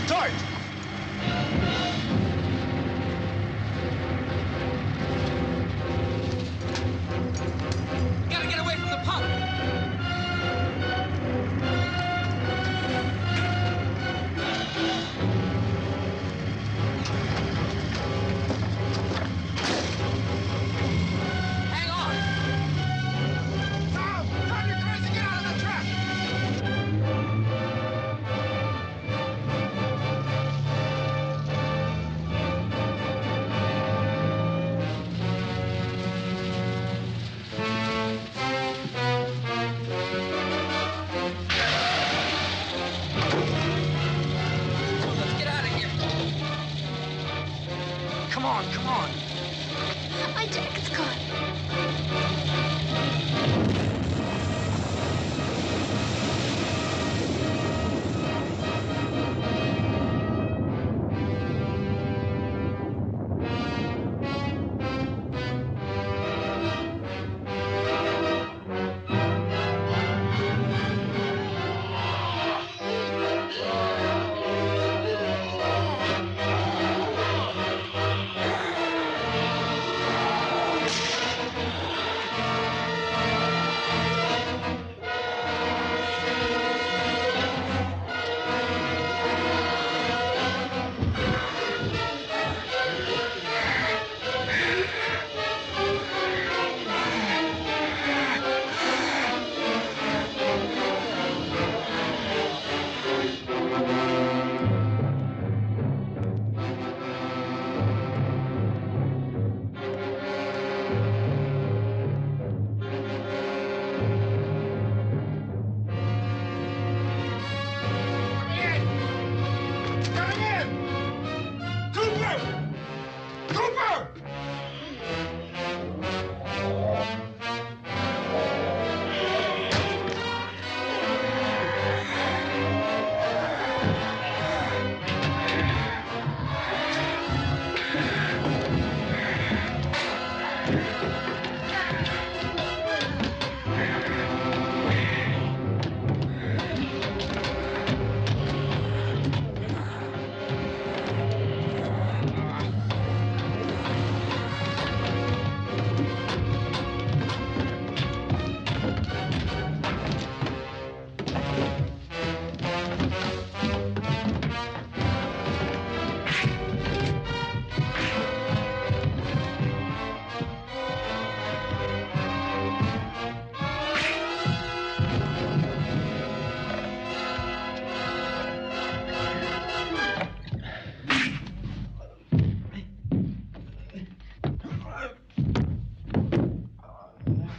Start! Gotta get away from the pump. Hang on. Tom! Tom, you're crazy! Get out of the truck! Let's get out of here. Come on, come on. My jacket's caught. Coming in! Cooper! Cooper!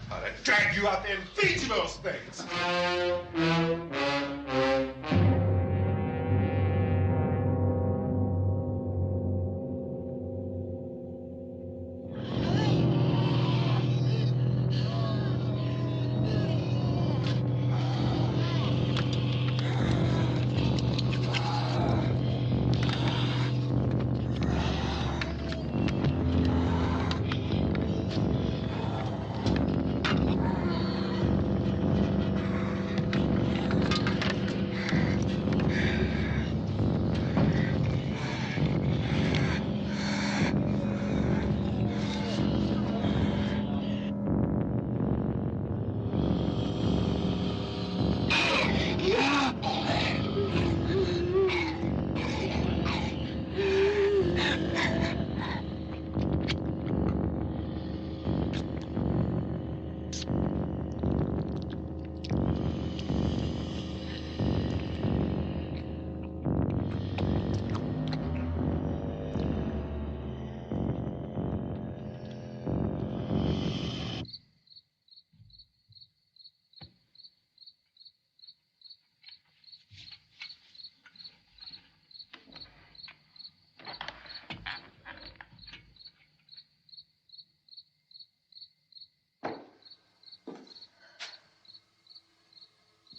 I'd drag you out there and feed you those things.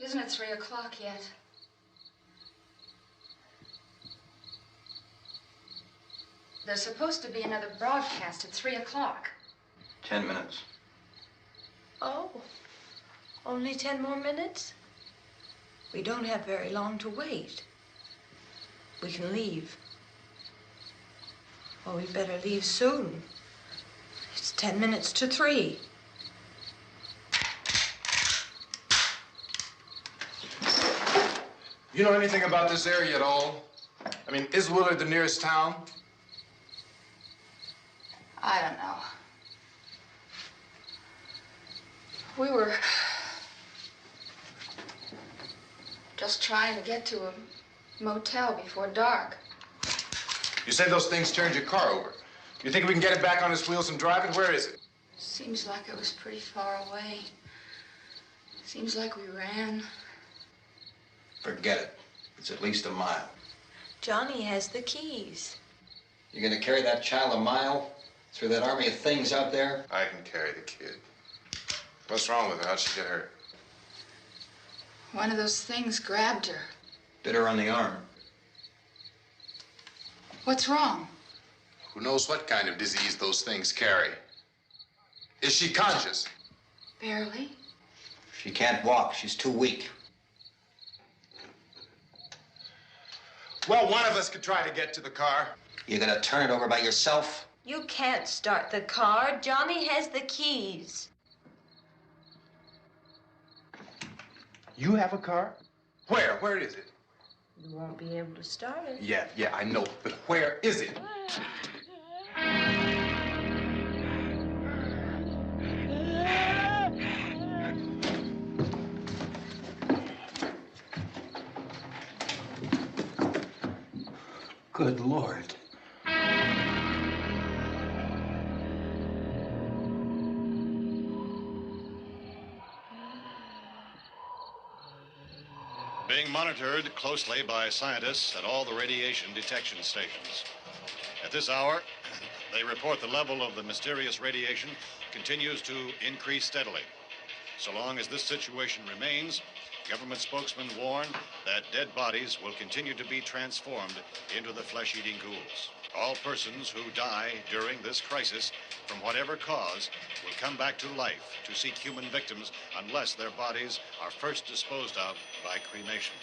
Isn't it 3 o'clock yet? There's supposed to be another broadcast at 3 o'clock. 10 minutes. Oh, only 10 more minutes? We don't have very long to wait. we can leave. Well, we better leave soon. It's 10 minutes to 3. You know anything about this area at all? I mean, is Willard the nearest town? I don't know. We were just trying to get to a motel before dark. You said those things turned your car over. You think we can get it back on its wheels and drive it? Where is it? Seems like it was pretty far away. Seems like we ran. Forget it. It's at least a mile. Johnny has the keys. You're gonna carry that child a mile through that army of things out there? I can carry the kid. What's wrong with her? How'd she get hurt? One of those things grabbed her. Bit her on the arm. What's wrong? Who knows what kind of disease those things carry? Is she conscious? Barely. She can't walk. She's too weak. Well, one of us could try to get to the car. You gonna turn it over by yourself? You can't start the car. Johnny has the keys. You have a car? Where? Where is it? You won't be able to start it. Yeah, I know. But where is it? Good Lord. Being monitored closely by scientists at all the radiation detection stations. At this hour, they report the level of the mysterious radiation continues to increase steadily. So long as this situation remains, government spokesmen warn that dead bodies will continue to be transformed into the flesh-eating ghouls. All persons who die during this crisis, from whatever cause, will come back to life to seek human victims unless their bodies are first disposed of by cremation.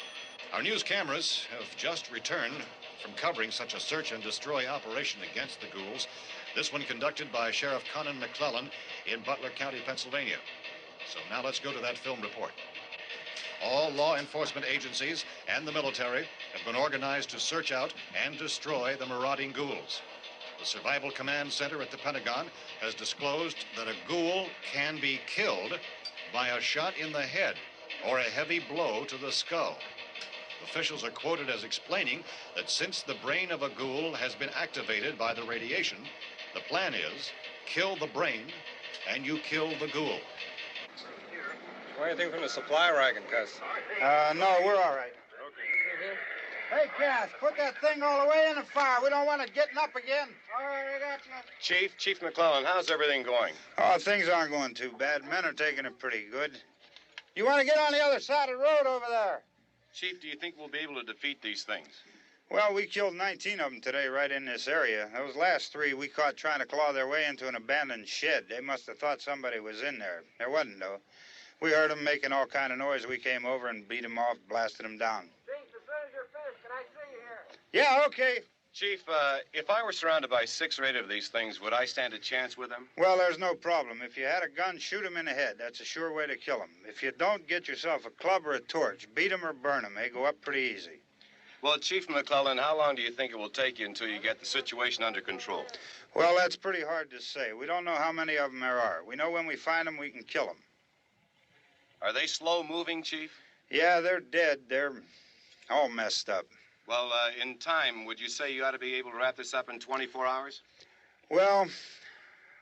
Our news cameras have just returned from covering such a search and destroy operation against the ghouls, this one conducted by Sheriff Conan McClellan in Butler County, Pennsylvania. So now let's go to that film report. All law enforcement agencies and the military have been organized to search out and destroy the marauding ghouls. The Survival Command Center at the Pentagon has disclosed that a ghoul can be killed by a shot in the head or a heavy blow to the skull. Officials are quoted as explaining that since the brain of a ghoul has been activated by the radiation, the plan is kill the brain and you kill the ghoul. Want anything from the supply wagon, Cuss? No, we're all right. Hey, Cass, put that thing all the way in the fire. We don't want it getting up again. All right, I got you. Chief McClellan, how's everything going? Oh, things aren't going too bad. Men are taking it pretty good. You want to get on the other side of the road over there? Chief, do you think we'll be able to defeat these things? Well, we killed 19 of them today right in this area. Those last 3 we caught trying to claw their way into an abandoned shed. They must have thought somebody was in there. There wasn't, though. We heard them making all kind of noise. We came over and beat them off, blasted them down. Chief, as soon as you're finished, can I see you here? Yeah, okay. Chief, if I were surrounded by 6 or 8 of these things, would I stand a chance with them? Well, there's no problem. If you had a gun, shoot them in the head. That's a sure way to kill them. If you don't, get yourself a club or a torch. Beat them or burn them. They go up pretty easy. Well, Chief McClellan, how long do you think it will take you until you get the situation under control? Well, that's pretty hard to say. We don't know how many of them there are. We know when we find them, we can kill them. Are they slow-moving, Chief? Yeah, they're dead. They're all messed up. Well, in time, would you say you ought to be able to wrap this up in 24 hours? Well,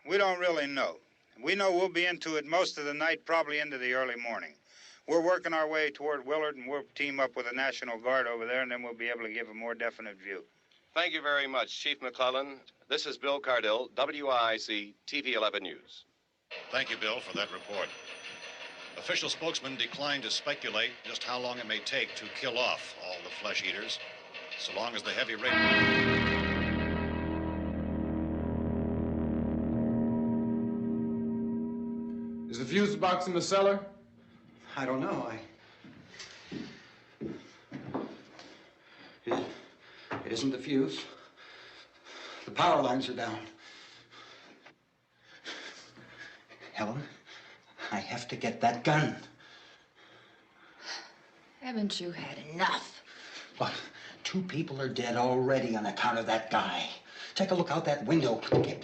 we don't really know. We know we'll be into it most of the night, probably into the early morning. We're working our way toward Willard, and we'll team up with the National Guard over there, and then we'll be able to give a more definite view. Thank you very much, Chief McClellan. This is Bill Cardill, WIC TV 11 News. Thank you, Bill, for that report. Official spokesmen declined to speculate just how long it may take to kill off all the flesh eaters, so long as the heavy rain... Is the fuse box in the cellar? I don't know. isn't the fuse. The power lines are down. Helen, I have to get that gun. Haven't you had enough? What? 2 people are dead already on account of that guy. Take a look out that window. Get...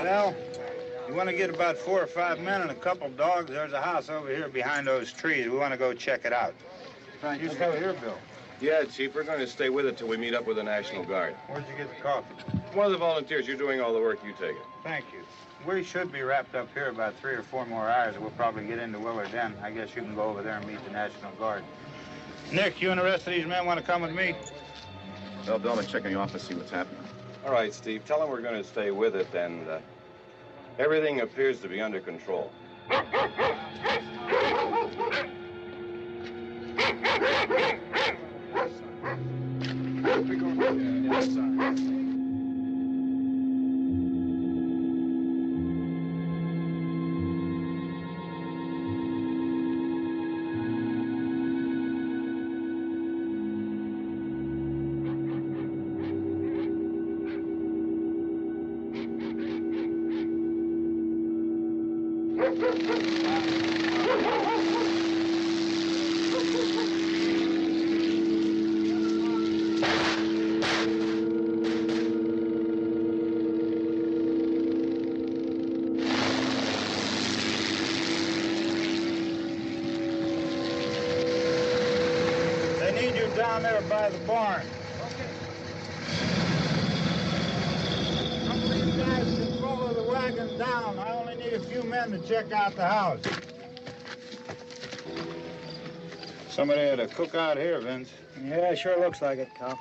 Well, you want to get about 4 or 5 men and a couple dogs, there's a house over here behind those trees. We want to go check it out. Right. You stay here, Bill. Yeah, Chief, we're going to stay with it till we meet up with the National Guard. Where'd you get the coffee? One of the volunteers. You're doing all the work. You take it. Thank you. We should be wrapped up here about 3 or 4 more hours. We'll probably get into Willard then. I guess you can go over there and meet the National Guard. Nick, you and the rest of these men want to come with me? Well, Bill, I'm checking the office, see what's happening. All right, Steve. Tell them we're going to stay with it, and everything appears to be under control. They need you down there by the barn. Some of these guys can follow the wagon down. I only need a few men to check out the house. Somebody had a cookout here, Vince. Yeah, sure looks like it, Cal.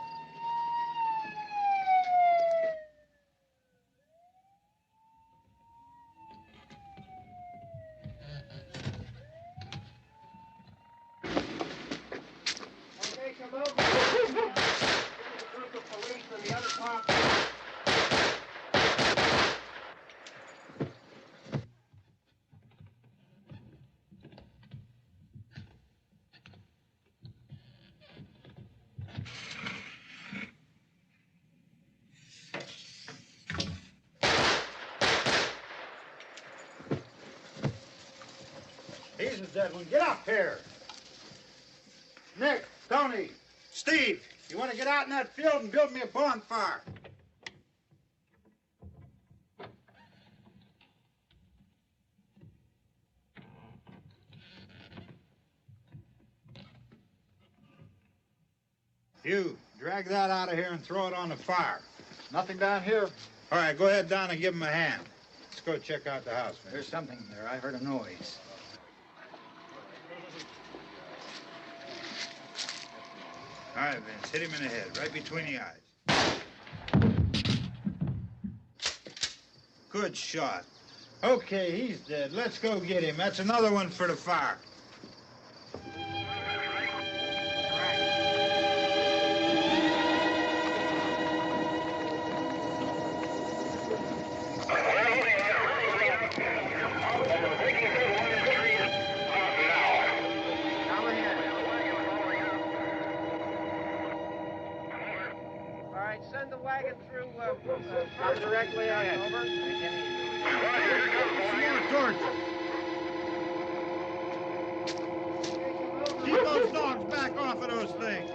He's a dead one. Get up here. Nick, Tony, Steve, you want to get out in that field and build me a bonfire? You, drag that out of here and throw it on the fire. Nothing down here. All right, go ahead down and give him a hand. Let's go check out the house, man. There's something there. I heard a noise. All right, Vince, hit him in the head, right between the eyes. Good shot. Okay, he's dead. Let's go get him. That's another one for the fire. Send the wagon through directly out. Over. More torch. Keep those dogs back off of those things.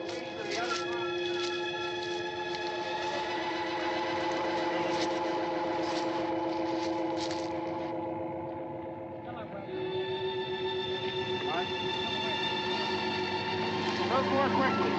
Go more quickly.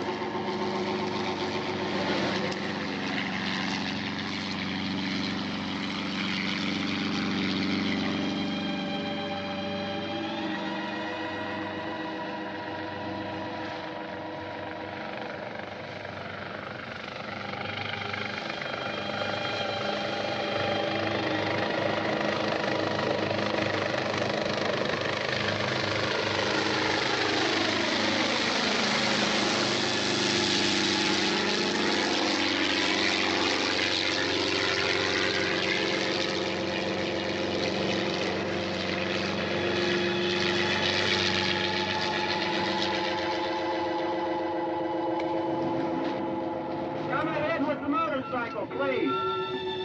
Motorcycle, please.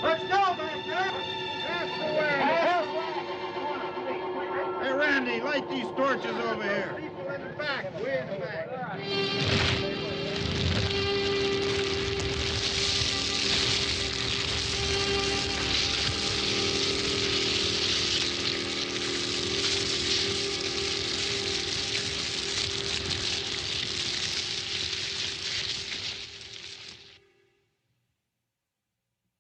Let's go back there. That's the way. Hey, Randy, light these torches over here. People in the back, way in the back.